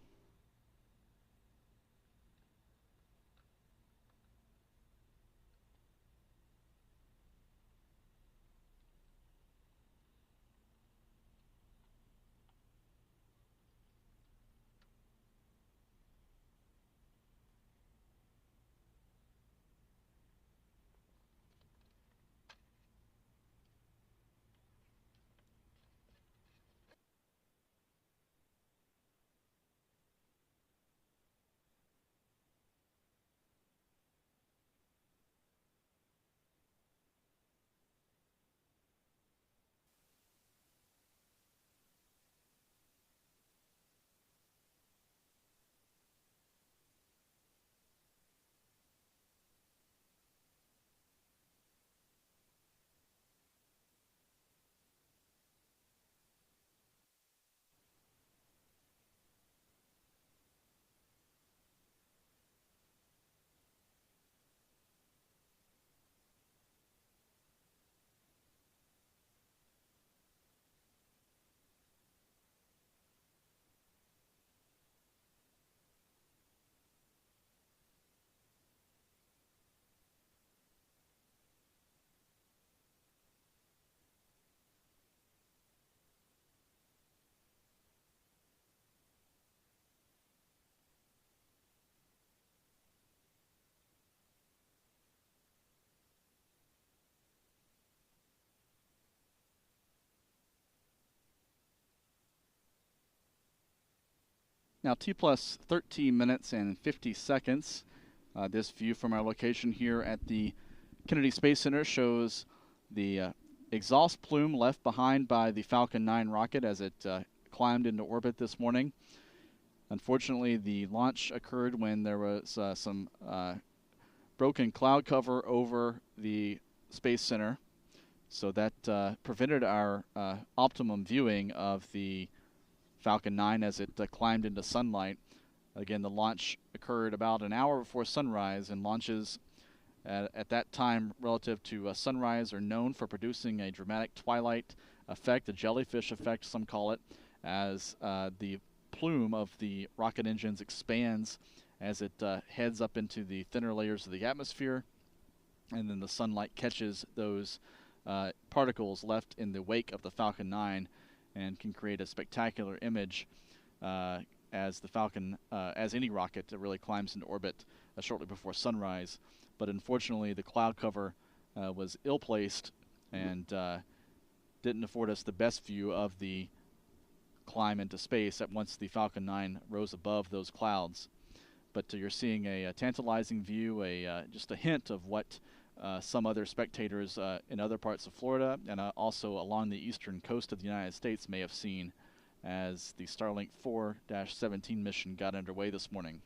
Now T plus 13 minutes and 50 seconds. This view from our location here at the Kennedy Space Center shows the exhaust plume left behind by the Falcon 9 rocket as it climbed into orbit this morning. Unfortunately, the launch occurred when there was some broken cloud cover over the Space Center, so that prevented our optimum viewing of the Falcon 9 as it climbed into sunlight. Again, the launch occurred about an hour before sunrise, and launches at that time relative to sunrise are known for producing a dramatic twilight effect, a jellyfish effect some call it, as the plume of the rocket engines expands as it heads up into the thinner layers of the atmosphere, and then the sunlight catches those particles left in the wake of the Falcon 9 and can create a spectacular image as the Falcon, as any rocket that really climbs into orbit shortly before sunrise. But unfortunately, the cloud cover was ill-placed and didn't afford us the best view of the climb into space at once the Falcon 9 rose above those clouds. But you're seeing a tantalizing view, just a hint of what some other spectators in other parts of Florida and also along the eastern coast of the United States may have seen as the Starlink 4-17 mission got underway this morning.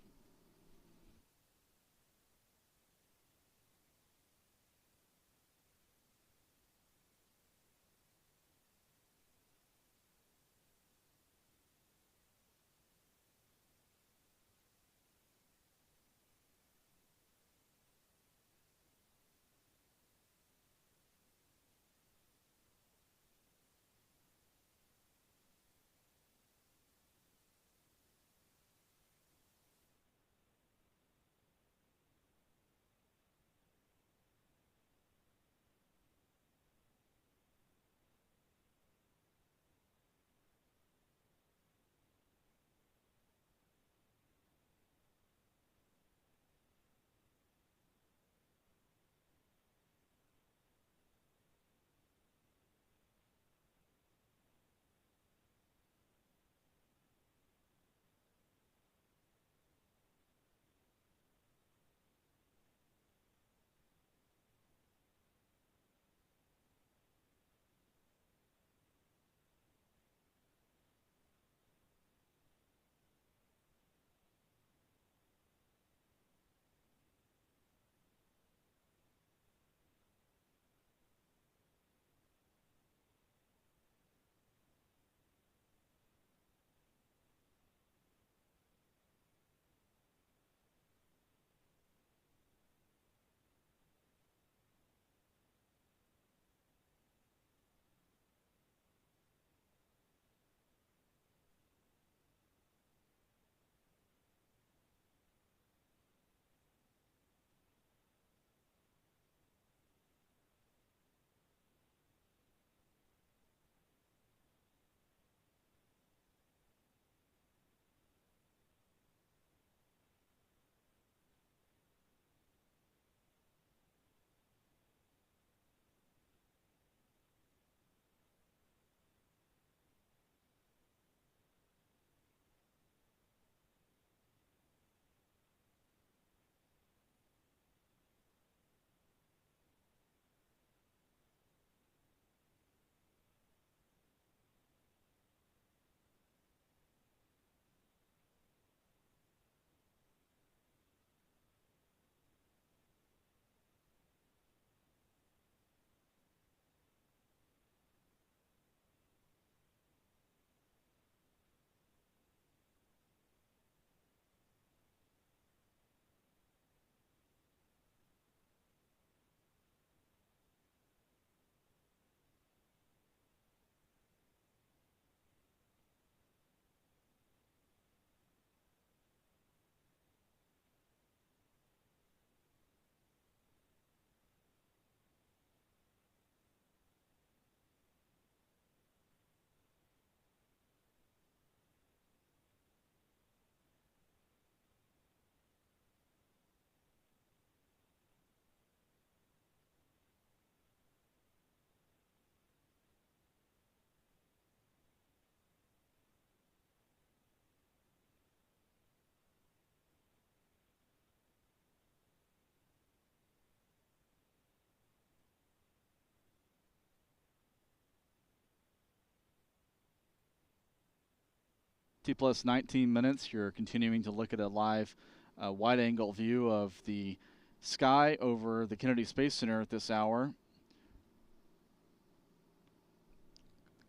T plus 19 minutes, you're continuing to look at a live wide-angle view of the sky over the Kennedy Space Center at this hour.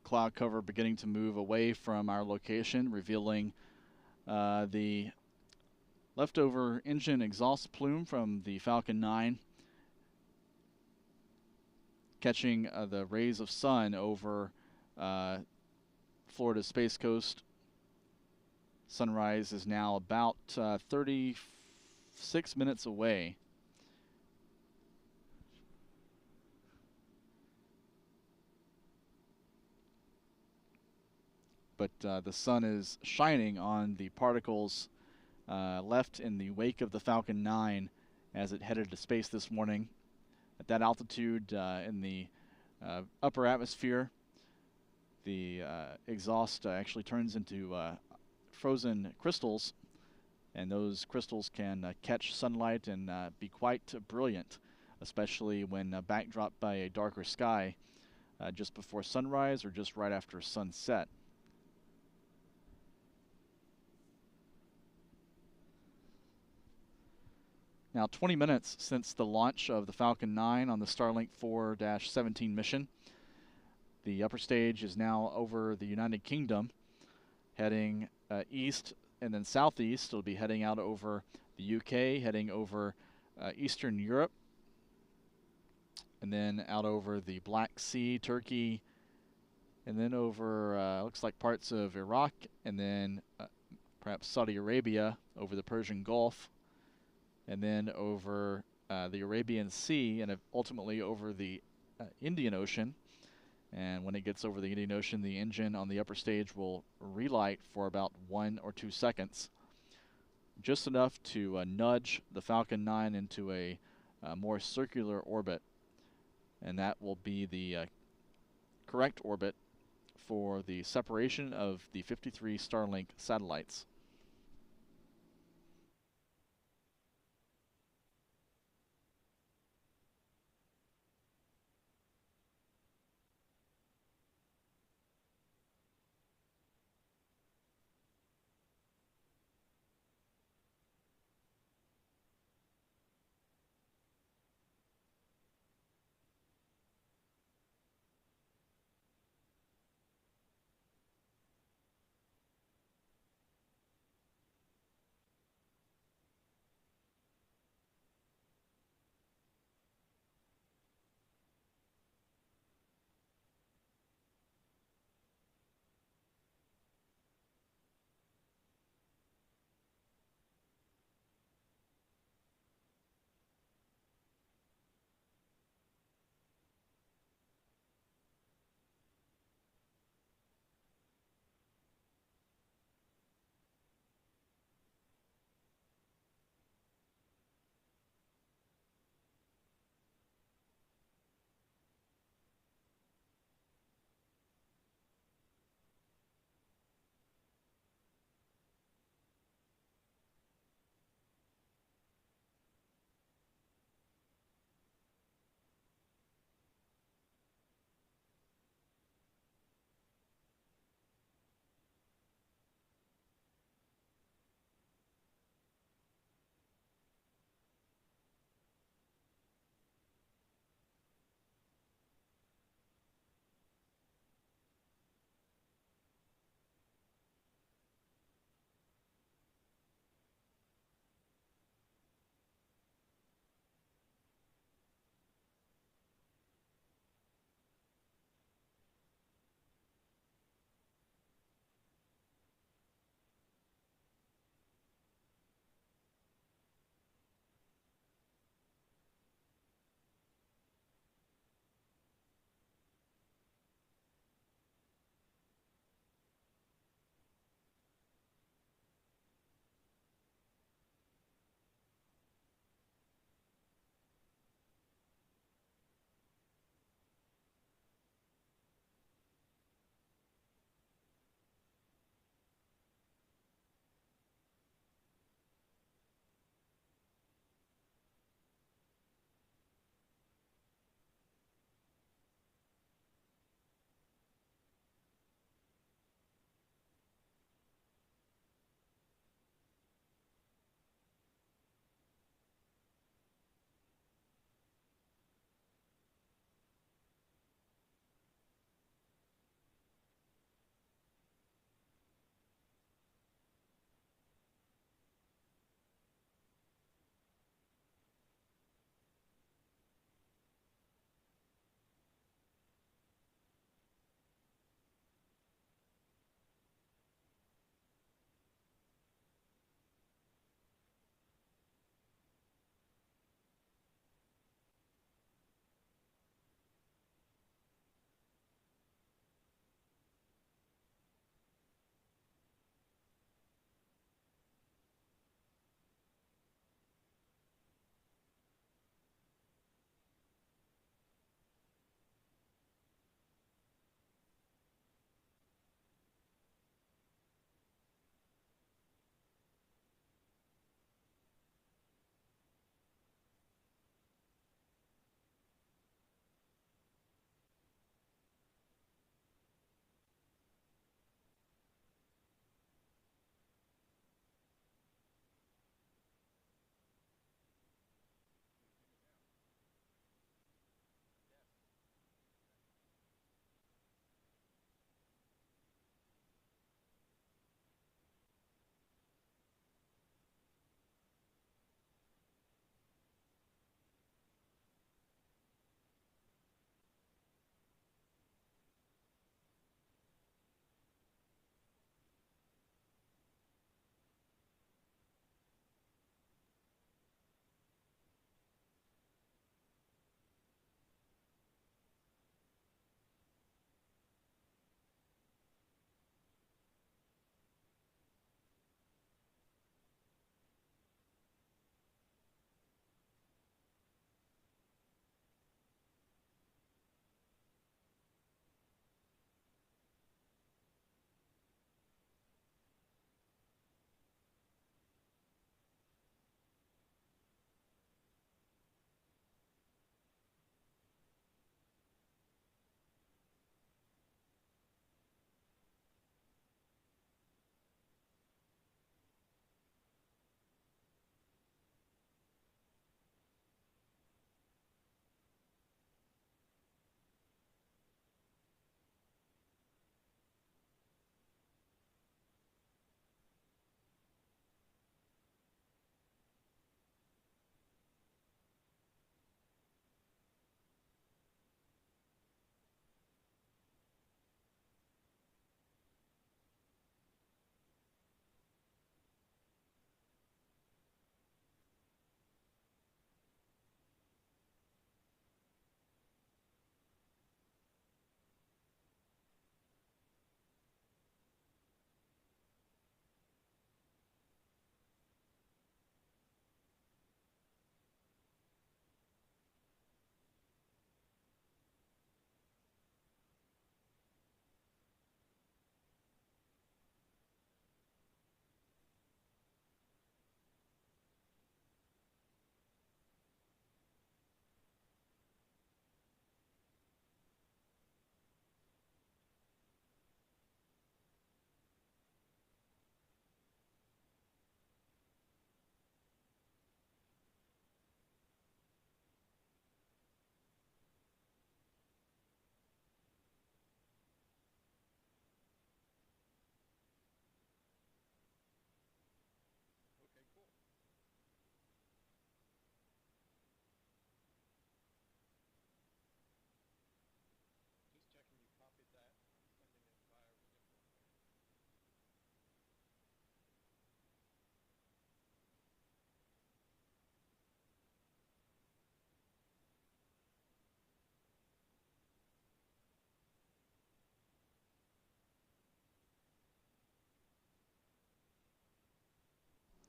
Cloud cover beginning to move away from our location, revealing the leftover engine exhaust plume from the Falcon 9, catching the rays of sun over Florida's Space Coast. Sunrise is now about 36 minutes away. But the sun is shining on the particles left in the wake of the Falcon 9 as it headed to space this morning. At that altitude in the upper atmosphere, the exhaust actually turns into frozen crystals, and those crystals can catch sunlight and be quite brilliant, especially when backdropped by a darker sky just before sunrise or just right after sunset. Now, 20 minutes since the launch of the Falcon 9 on the Starlink 4-17 mission. The upper stage is now over the United Kingdom, heading east and then southeast. It'll be heading out over the UK, heading over Eastern Europe, and then out over the Black Sea, Turkey, and then over, looks like parts of Iraq, and then perhaps Saudi Arabia, over the Persian Gulf, and then over the Arabian Sea, and ultimately over the Indian Ocean. And when it gets over the Indian Ocean, the engine on the upper stage will relight for about 1 or 2 seconds, just enough to nudge the Falcon 9 into a more circular orbit. And that will be the correct orbit for the separation of the 53 Starlink satellites.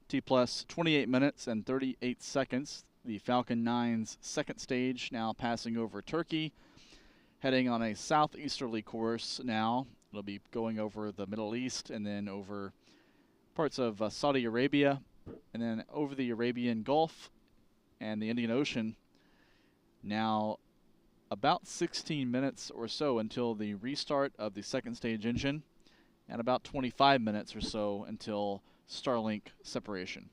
T plus 28 minutes and 38 seconds. The Falcon 9's second stage now passing over Turkey, heading on a southeasterly course now. It'll be going over the Middle East and then over parts of Saudi Arabia and then over the Arabian Gulf and the Indian Ocean. Now about 16 minutes or so until the restart of the second stage engine, and about 25 minutes or so until Starlink separation.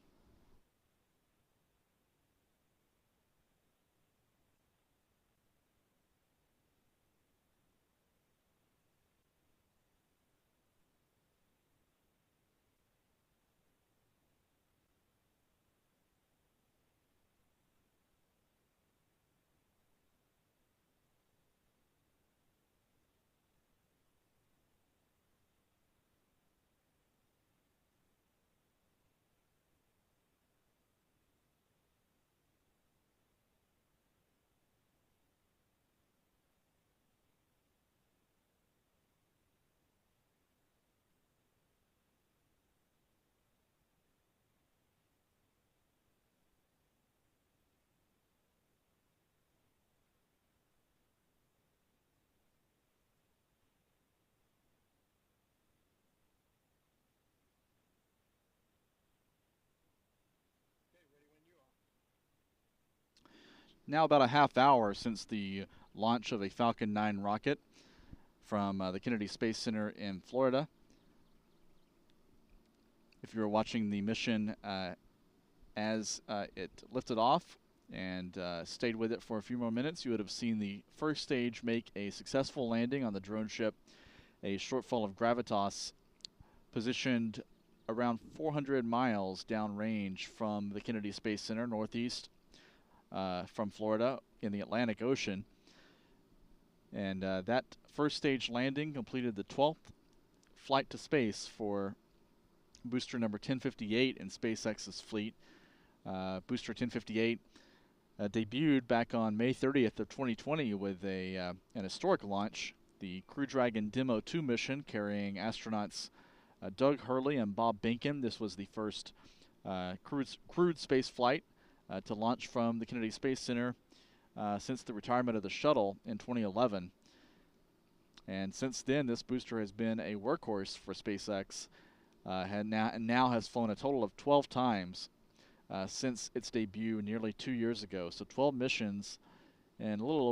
Now about a half hour since the launch of a Falcon 9 rocket from the Kennedy Space Center in Florida. If you were watching the mission as it lifted off and stayed with it for a few more minutes, you would have seen the first stage make a successful landing on the drone ship, A Shortfall of Gravitas, positioned around 400 miles downrange from the Kennedy Space Center, northeast from Florida in the Atlantic Ocean. And that first stage landing completed the 12th flight to space for booster number 1058 in SpaceX's fleet. Booster 1058 debuted back on May 30th of 2020 with an historic launch, the Crew Dragon Demo 2 mission carrying astronauts Doug Hurley and Bob Behnken. This was the first crewed space flight to launch from the Kennedy Space Center since the retirement of the shuttle in 2011. And since then, this booster has been a workhorse for SpaceX, and now has flown a total of 12 times since its debut nearly 2 years ago. So 12 missions and a little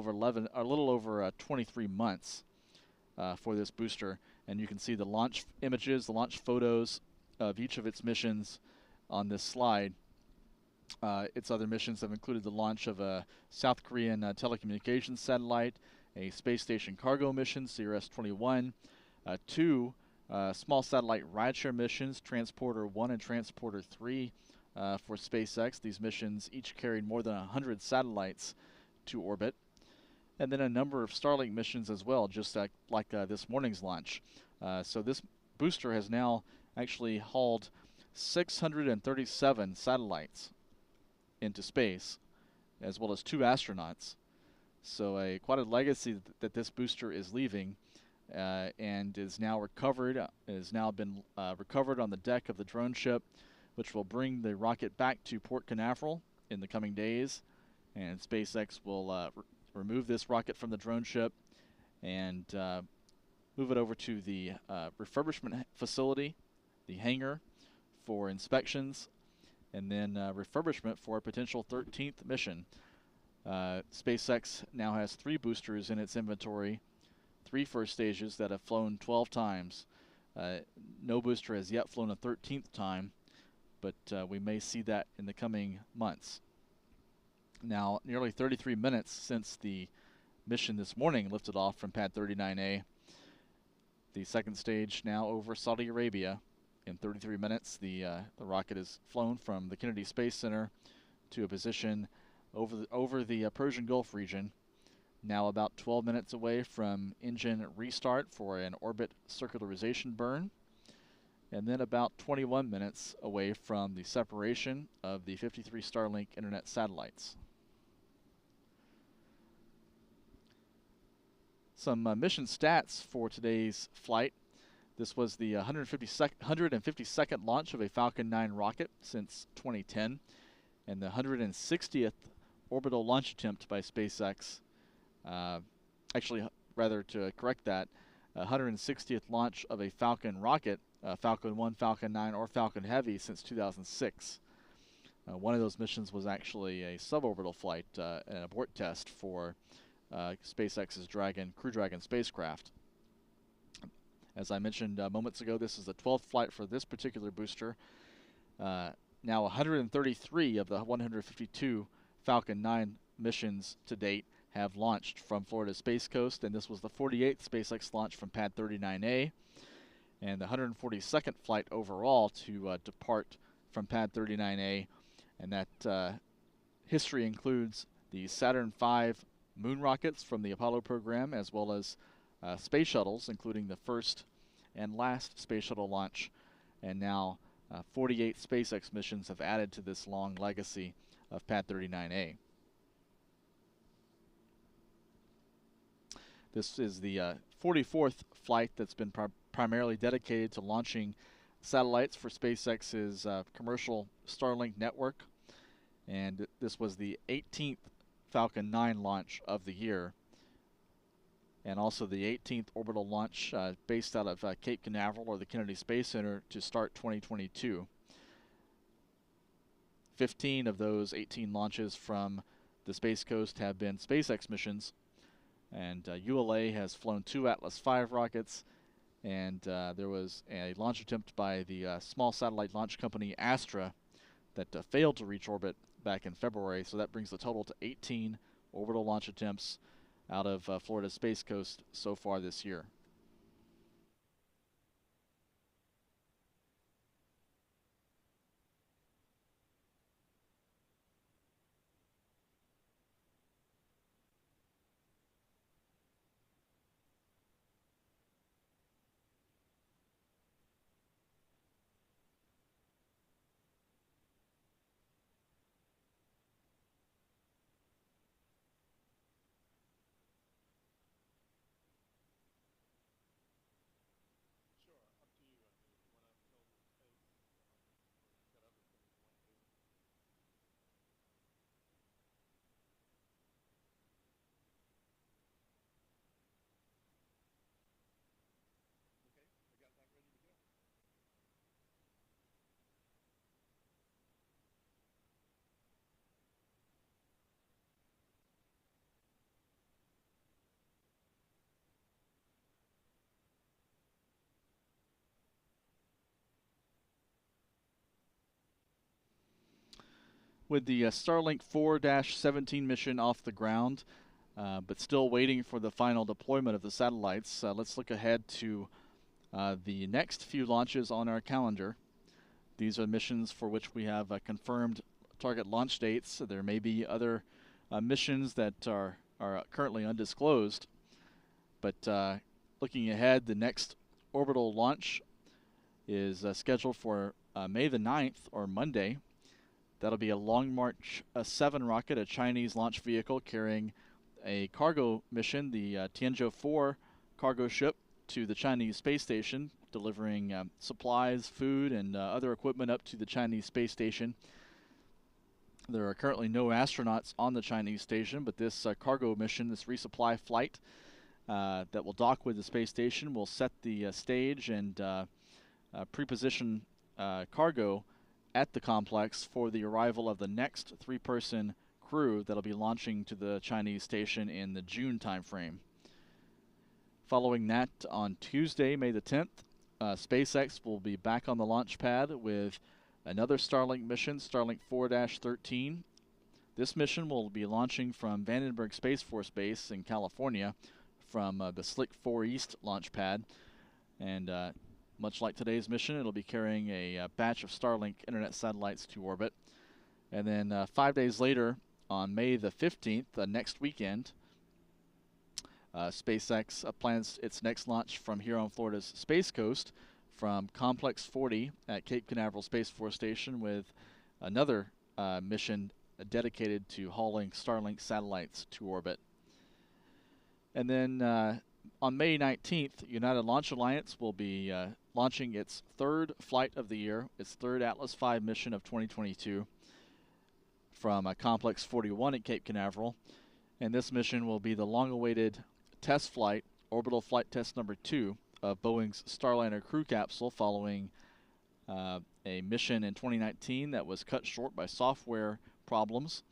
over 23 months for this booster. And you can see the launch images, the launch photos of each of its missions on this slide. Its other missions have included the launch of a South Korean telecommunications satellite, a space station cargo mission, CRS-21, two small satellite rideshare missions, Transporter 1 and Transporter 3 for SpaceX. These missions each carried more than 100 satellites to orbit. And then a number of Starlink missions as well, just like this morning's launch. So this booster has now actually hauled 637 satellites into space, as well as 2 astronauts. So quite a legacy that this booster is leaving, and is now been recovered on the deck of the drone ship, which will bring the rocket back to Port Canaveral in the coming days. And SpaceX will remove this rocket from the drone ship and move it over to the refurbishment facility, the hangar, for inspections, and then refurbishment for a potential 13th mission. SpaceX now has 3 boosters in its inventory, 3 first stages that have flown 12 times. No booster has yet flown a 13th time, but we may see that in the coming months. Now, nearly 33 minutes since the mission this morning lifted off from Pad 39A. The second stage now over Saudi Arabia. In 33 minutes, the rocket is flown from the Kennedy Space Center to a position over the Persian Gulf region. Now about 12 minutes away from engine restart for an orbit circularization burn. And then about 21 minutes away from the separation of the 53 Starlink internet satellites. Some mission stats for today's flight. This was the 152nd launch of a Falcon 9 rocket since 2010, and the 160th orbital launch attempt by SpaceX. Actually, rather to correct that, 160th launch of a Falcon rocket, Falcon 1, Falcon 9, or Falcon Heavy since 2006. One of those missions was actually a suborbital flight, an abort test for SpaceX's Crew Dragon spacecraft. As I mentioned moments ago, this is the 12th flight for this particular booster. Now 133 of the 152 Falcon 9 missions to date have launched from Florida's Space Coast, and this was the 48th SpaceX launch from Pad 39A, and the 142nd flight overall to depart from Pad 39A, and that history includes the Saturn V moon rockets from the Apollo program, as well as space shuttles, including the first and last space shuttle launch, and now 48 SpaceX missions have added to this long legacy of Pad 39A. This is the 44th flight that's been primarily dedicated to launching satellites for SpaceX's commercial Starlink network, and this was the 18th Falcon 9 launch of the year, and also the 18th orbital launch based out of Cape Canaveral or the Kennedy Space Center to start 2022. 15 of those 18 launches from the Space Coast have been SpaceX missions, and ULA has flown 2 Atlas V rockets, and there was a launch attempt by the small satellite launch company Astra that failed to reach orbit back in February, so that brings the total to 18 orbital launch attempts out of Florida's Space Coast so far this year. With the Starlink 4-17 mission off the ground, but still waiting for the final deployment of the satellites, let's look ahead to the next few launches on our calendar. These are missions for which we have confirmed target launch dates. There may be other missions that are currently undisclosed, but looking ahead, the next orbital launch is scheduled for May the 9th, or Monday. That'll be a Long March 7 rocket, a Chinese launch vehicle carrying a cargo mission, the Tianzhou 4 cargo ship, to the Chinese space station, delivering supplies, food, and other equipment up to the Chinese space station. There are currently no astronauts on the Chinese station, but this cargo mission, this resupply flight that will dock with the space station, will set the stage and pre-position cargo at the complex for the arrival of the next 3-person crew that'll be launching to the Chinese station in the June timeframe. Following that, on Tuesday, May the 10th, SpaceX will be back on the launch pad with another Starlink mission, Starlink 4-13. This mission will be launching from Vandenberg Space Force Base in California from the Slick 4 East launch pad, and much like today's mission, it'll be carrying a batch of Starlink internet satellites to orbit. And then 5 days later, on May the 15th, next weekend, SpaceX plans its next launch from here on Florida's Space Coast from Complex 40 at Cape Canaveral Space Force Station, with another mission dedicated to hauling Starlink satellites to orbit. And then on May 19th, United Launch Alliance will be launching its third flight of the year, its third Atlas V mission of 2022 from Complex 41 at Cape Canaveral. And this mission will be the long-awaited test flight, orbital flight test number 2 of Boeing's Starliner crew capsule following a mission in 2019 that was cut short by software problems.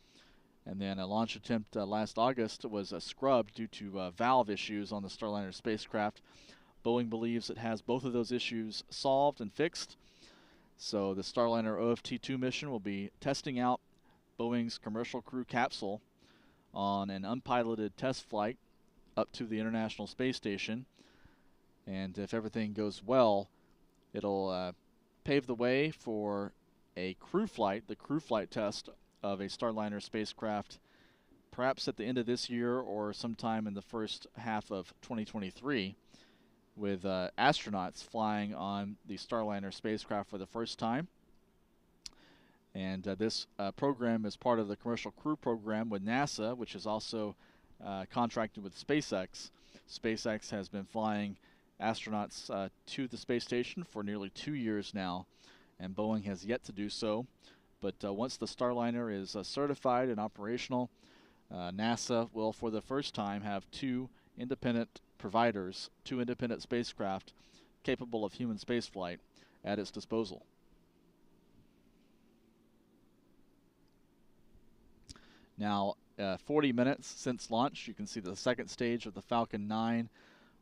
And then a launch attempt last August was scrubbed due to valve issues on the Starliner spacecraft. Boeing believes it has both of those issues solved and fixed. So the Starliner OFT-2 mission will be testing out Boeing's commercial crew capsule on an unpiloted test flight up to the International Space Station. And if everything goes well, it'll pave the way for a crew flight, the crew flight test of a Starliner spacecraft, perhaps at the end of this year or sometime in the first half of 2023, with astronauts flying on the Starliner spacecraft for the first time. And this program is part of the commercial crew program with NASA, which is also contracted with SpaceX. SpaceX has been flying astronauts to the space station for nearly 2 years now, and Boeing has yet to do so. But once the Starliner is certified and operational, NASA will, for the first time, have 2 independent providers, 2 independent spacecraft capable of human spaceflight at its disposal. Now, 40 minutes since launch, you can see the second stage of the Falcon 9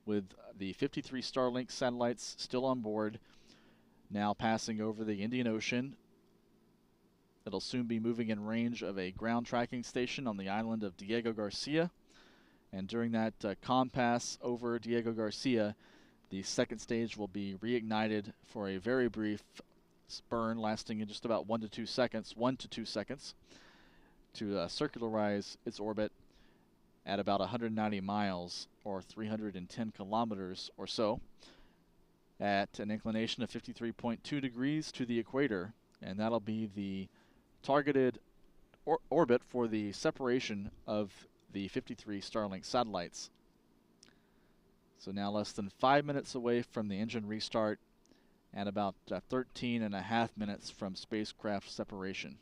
with the 53 Starlink satellites still on board, now passing over the Indian Ocean. It'll soon be moving in range of a ground tracking station on the island of Diego Garcia. And during that compass over Diego Garcia, the second stage will be reignited for a very brief burn lasting in just about 1 to 2 seconds, to circularize its orbit at about 190 miles or 310 kilometers or so at an inclination of 53.2 degrees to the equator. And that'll be the targeted orbit for the separation of the 53 Starlink satellites. So now less than 5 minutes away from the engine restart and about 13.5 minutes from spacecraft separation.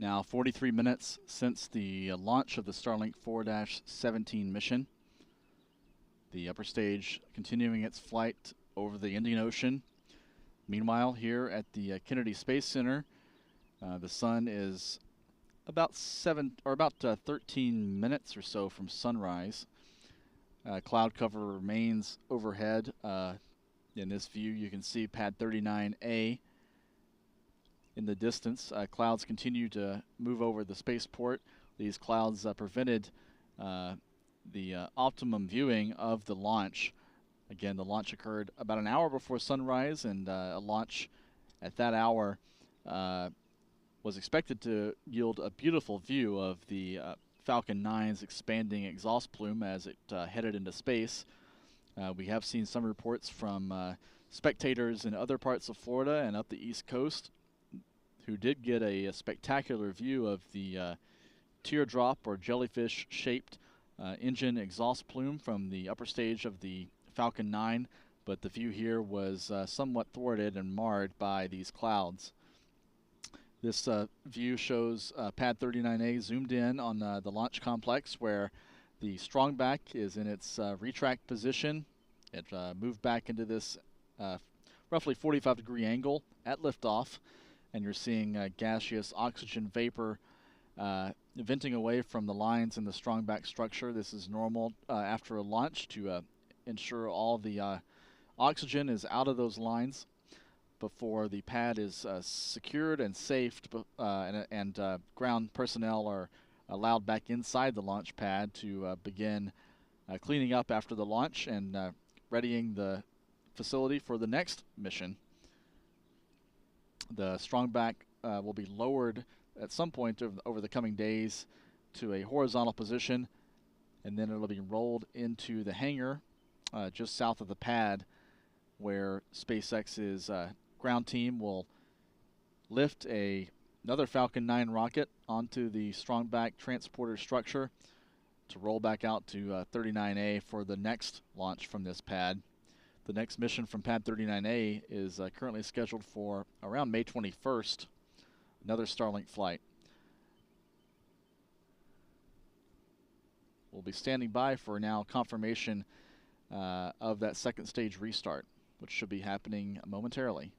Now 43 minutes since the launch of the Starlink 4-17 mission. The upper stage continuing its flight over the Indian Ocean. Meanwhile, here at the Kennedy Space Center, the sun is about 13 minutes or so from sunrise. Cloud cover remains overhead. In this view, you can see pad 39A in the distance. Clouds continue to move over the spaceport. These clouds prevented the optimum viewing of the launch. Again, the launch occurred about an hour before sunrise, and a launch at that hour was expected to yield a beautiful view of the Falcon 9's expanding exhaust plume as it headed into space. We have seen some reports from spectators in other parts of Florida and up the East Coast who did get a spectacular view of the teardrop or jellyfish-shaped engine exhaust plume from the upper stage of the Falcon 9, but the view here was somewhat thwarted and marred by these clouds. This view shows Pad 39A zoomed in on the launch complex, where the strongback is in its retract position. It moved back into this roughly 45-degree angle at liftoff, and you're seeing gaseous oxygen vapor venting away from the lines in the strongback structure. This is normal after a launch to ensure all the oxygen is out of those lines before the pad is secured and safed, and ground personnel are allowed back inside the launch pad to begin cleaning up after the launch and readying the facility for the next mission. The strongback will be lowered at some point over the coming days to a horizontal position, and then it'll be rolled into the hangar just south of the pad, where SpaceX's ground team will lift another Falcon 9 rocket onto the strongback transporter structure to roll back out to 39A for the next launch from this pad. The next mission from Pad 39A is currently scheduled for around May 21st, another Starlink flight. We'll be standing by for now confirmation of that second stage restart, which should be happening momentarily.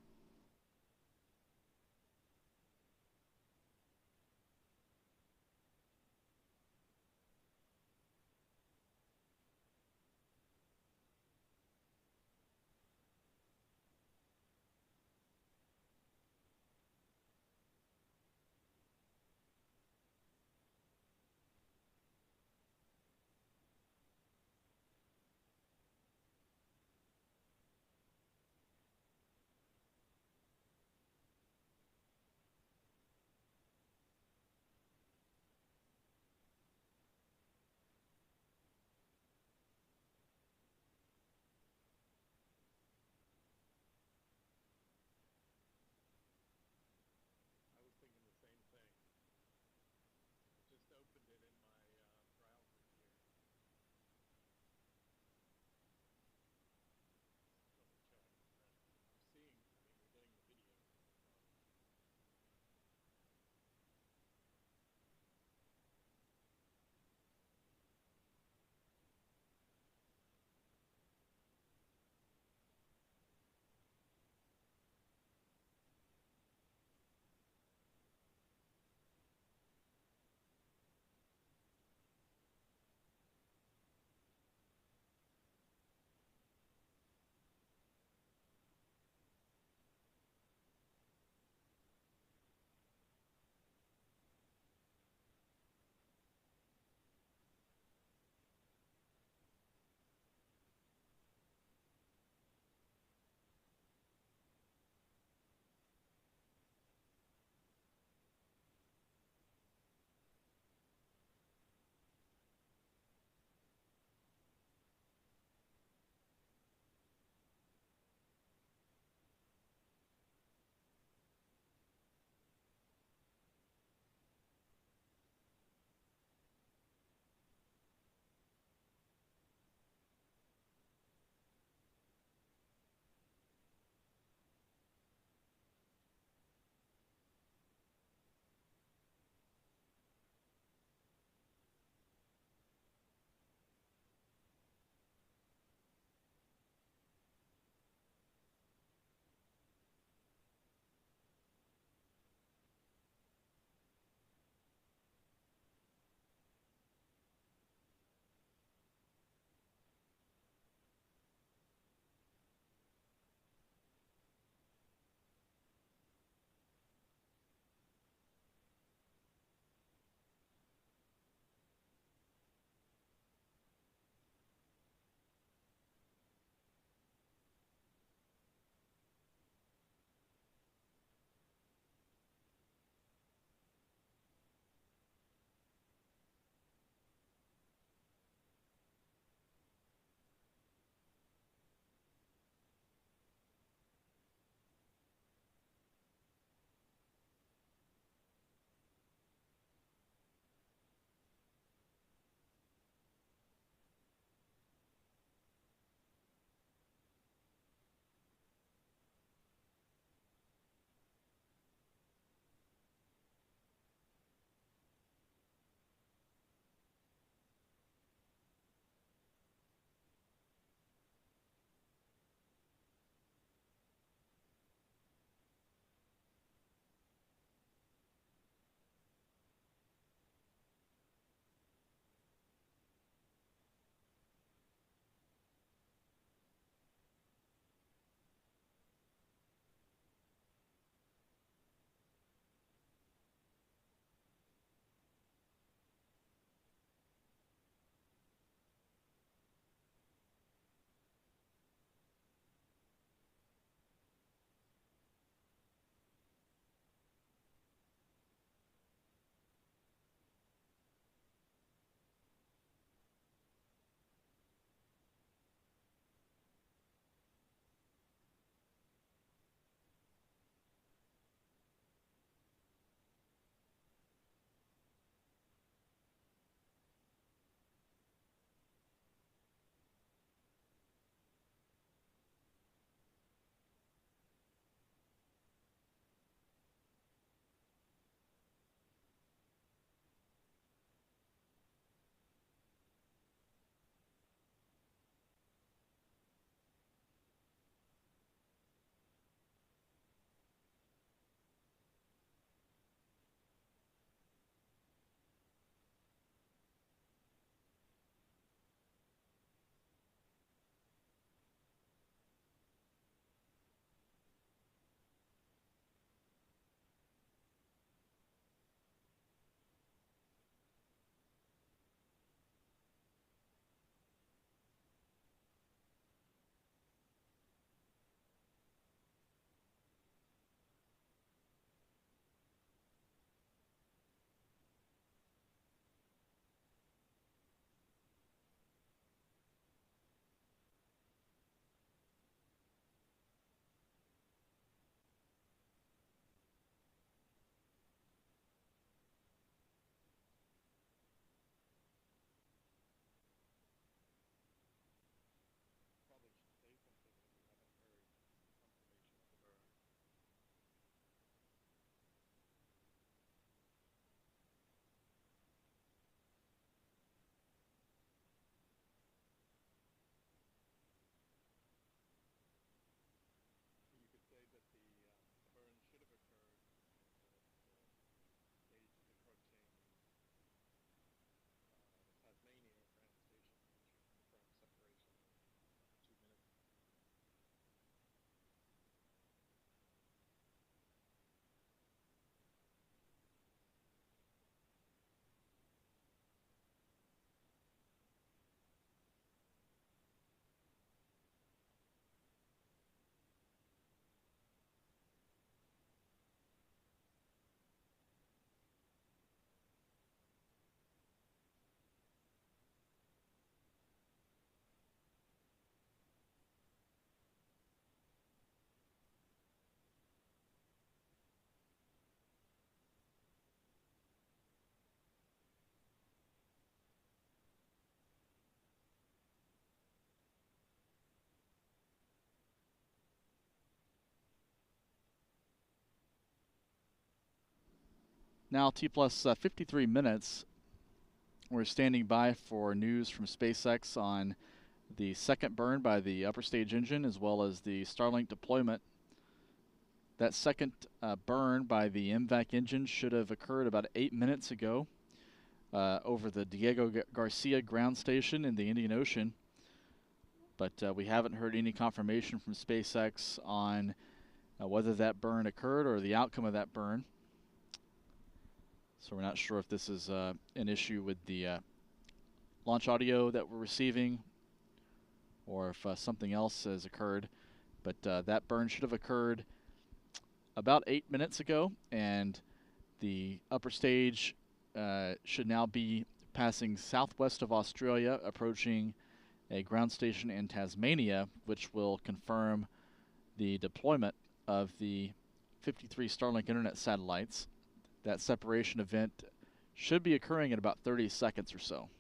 Now T plus 53 minutes, we're standing by for news from SpaceX on the second burn by the upper stage engine as well as the Starlink deployment. That second burn by the MVAC engine should have occurred about 8 minutes ago over the Diego Garcia ground station in the Indian Ocean. But we haven't heard any confirmation from SpaceX on whether that burn occurred or the outcome of that burn. So we're not sure if this is an issue with the launch audio that we're receiving or if something else has occurred. But that burn should have occurred about 8 minutes ago, and the upper stage should now be passing southwest of Australia, approaching a ground station in Tasmania, which will confirm the deployment of the 53 Starlink internet satellites. That separation event should be occurring in about 30 seconds or so.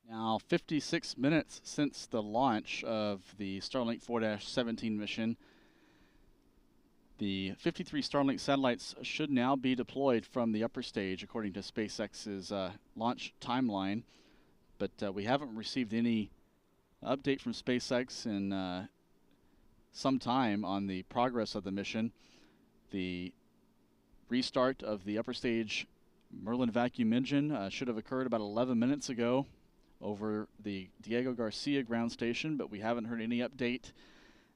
Now 56 minutes since the launch of the Starlink 4-17 mission, the 53 Starlink satellites should now be deployed from the upper stage according to SpaceX's launch timeline, but we haven't received any update from SpaceX in some time on the progress of the mission. The restart of the upper stage Merlin vacuum engine should have occurred about 11 minutes ago over the Diego Garcia ground station, but we haven't heard any update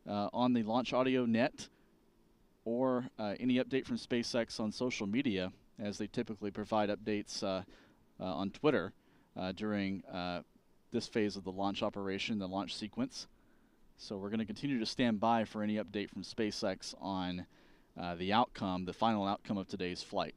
on the launch audio net or any update from SpaceX on social media, as they typically provide updates on Twitter during this phase of the launch operation, the launch sequence. So we're going to continue to stand by for any update from SpaceX on the outcome, the final outcome of today's flight.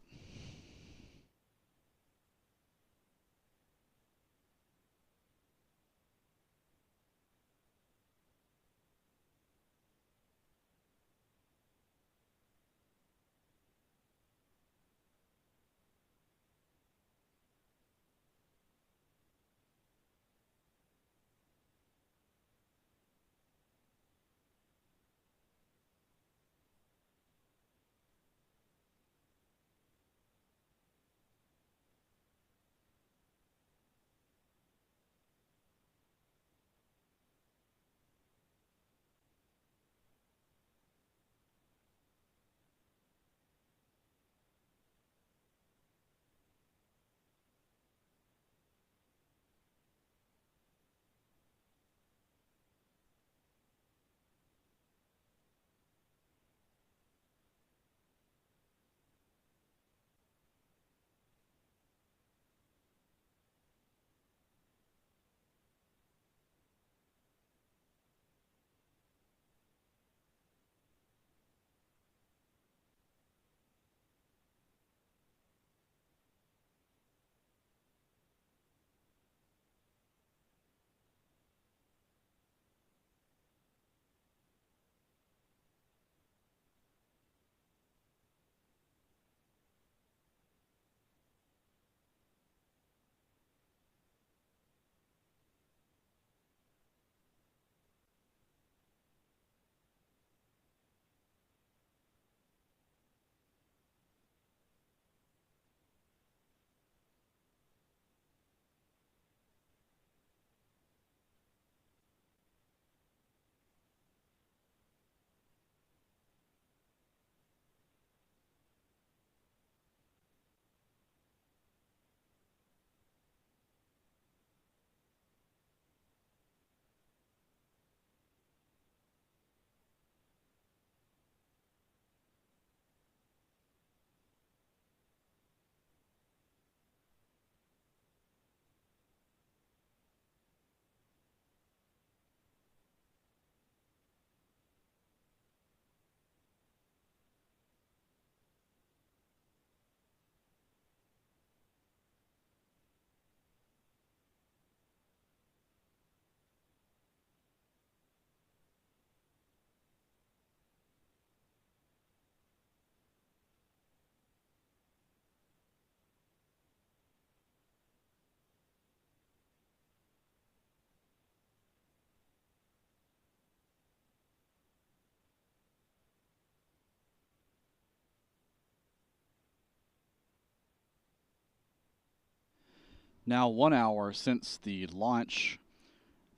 Now 1 hour since the launch,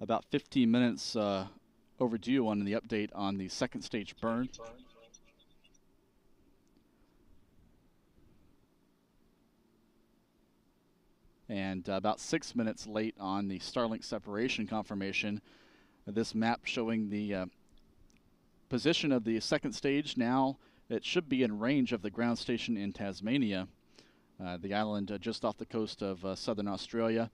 about 15 minutes overdue on the update on the second stage burn. And about 6 minutes late on the Starlink separation confirmation. This map showing the position of the second stage. Now it should be in range of the ground station in Tasmania, the island just off the coast of southern Australia.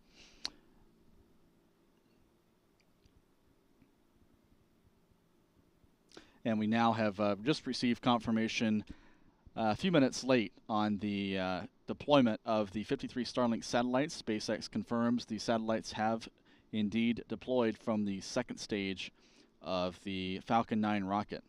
And we now have just received confirmation a few minutes late on the deployment of the 53 Starlink satellites. SpaceX confirms the satellites have indeed deployed from the second stage of the Falcon 9 rocket.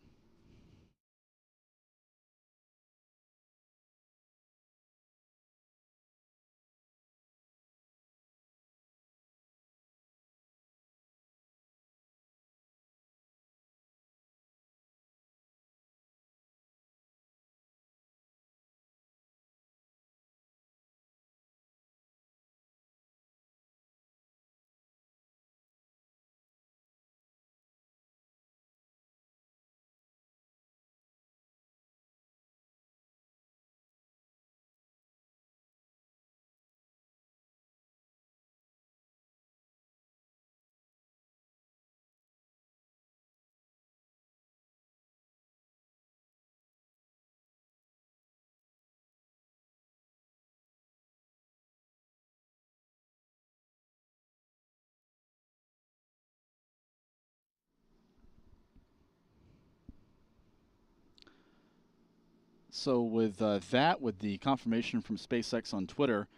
So with with the confirmation from SpaceX on Twitter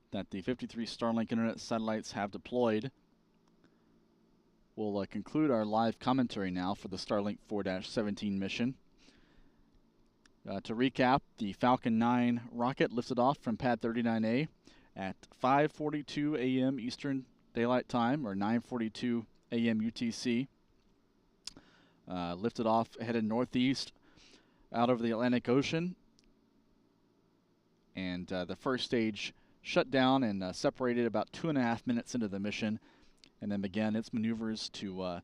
that the 53 Starlink Internet satellites have deployed, we'll conclude our live commentary now for the Starlink 4-17 mission. To recap, the Falcon 9 rocket lifted off from Pad 39A at 5:42 a.m. Eastern Daylight Time, or 9:42 a.m. UTC. Lifted off, headed northeast out over the Atlantic Ocean, and the first stage shut down and separated about 2.5 minutes into the mission, and then began its maneuvers to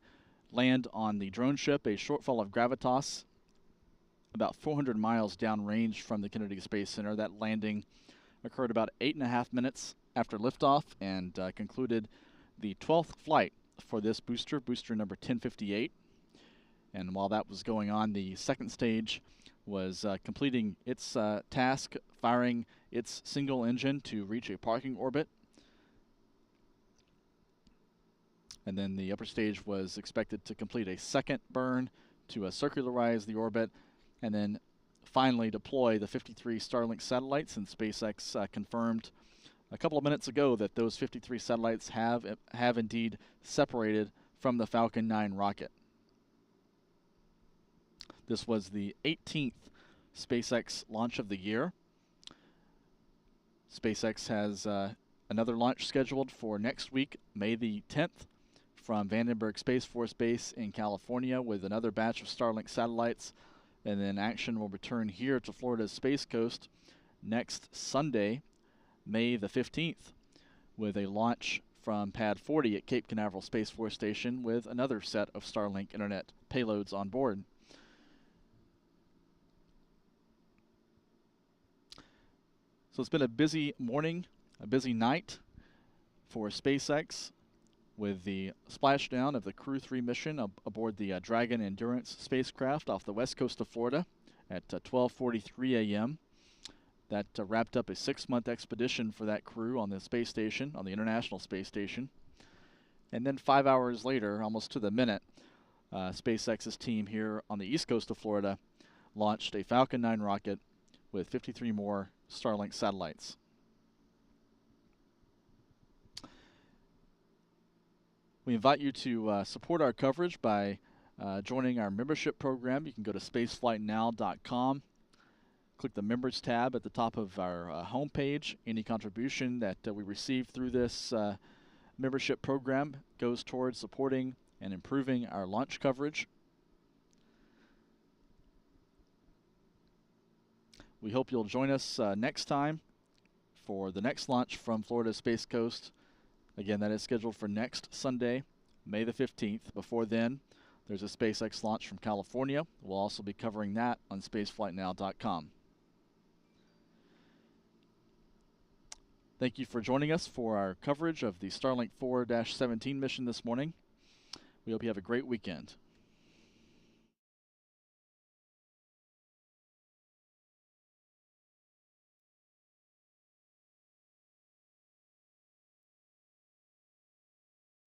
land on the drone ship, A Shortfall of Gravitas, about 400 miles downrange from the Kennedy Space Center. That landing occurred about 8.5 minutes after liftoff and concluded the 12th flight for this booster number 1058. And while that was going on, the second stage was completing its task, firing its single engine to reach a parking orbit. And then the upper stage was expected to complete a second burn to circularize the orbit, and then finally deploy the 53 Starlink satellites. And SpaceX confirmed a couple of minutes ago that those 53 satellites have indeed separated from the Falcon 9 rocket. This was the 18th SpaceX launch of the year. SpaceX has another launch scheduled for next week, May the 10th, from Vandenberg Space Force Base in California with another batch of Starlink satellites. And then action will return here to Florida's Space Coast next Sunday, May the 15th, with a launch from Pad 40 at Cape Canaveral Space Force Station with another set of Starlink Internet payloads on board. So it's been a busy morning, a busy night for SpaceX with the splashdown of the Crew 3 mission aboard the Dragon Endurance spacecraft off the west coast of Florida at 12:43 a.m. That wrapped up a 6-month expedition for that crew on the space station, on the International Space Station. And then 5 hours later, almost to the minute, SpaceX's team here on the east coast of Florida launched a Falcon 9 rocket with 53 more Starlink satellites. We invite you to support our coverage by joining our membership program. You can go to spaceflightnow.com, click the Members tab at the top of our homepage. Any contribution that we receive through this membership program goes towards supporting and improving our launch coverage. We hope you'll join us next time for the next launch from Florida's Space Coast Again, that is scheduled for next Sunday, May the 15th. Before then, there's a SpaceX launch from California. We'll also be covering that on spaceflightnow.com. Thank you for joining us for our coverage of the Starlink 4-17 mission this morning. We hope you have a great weekend.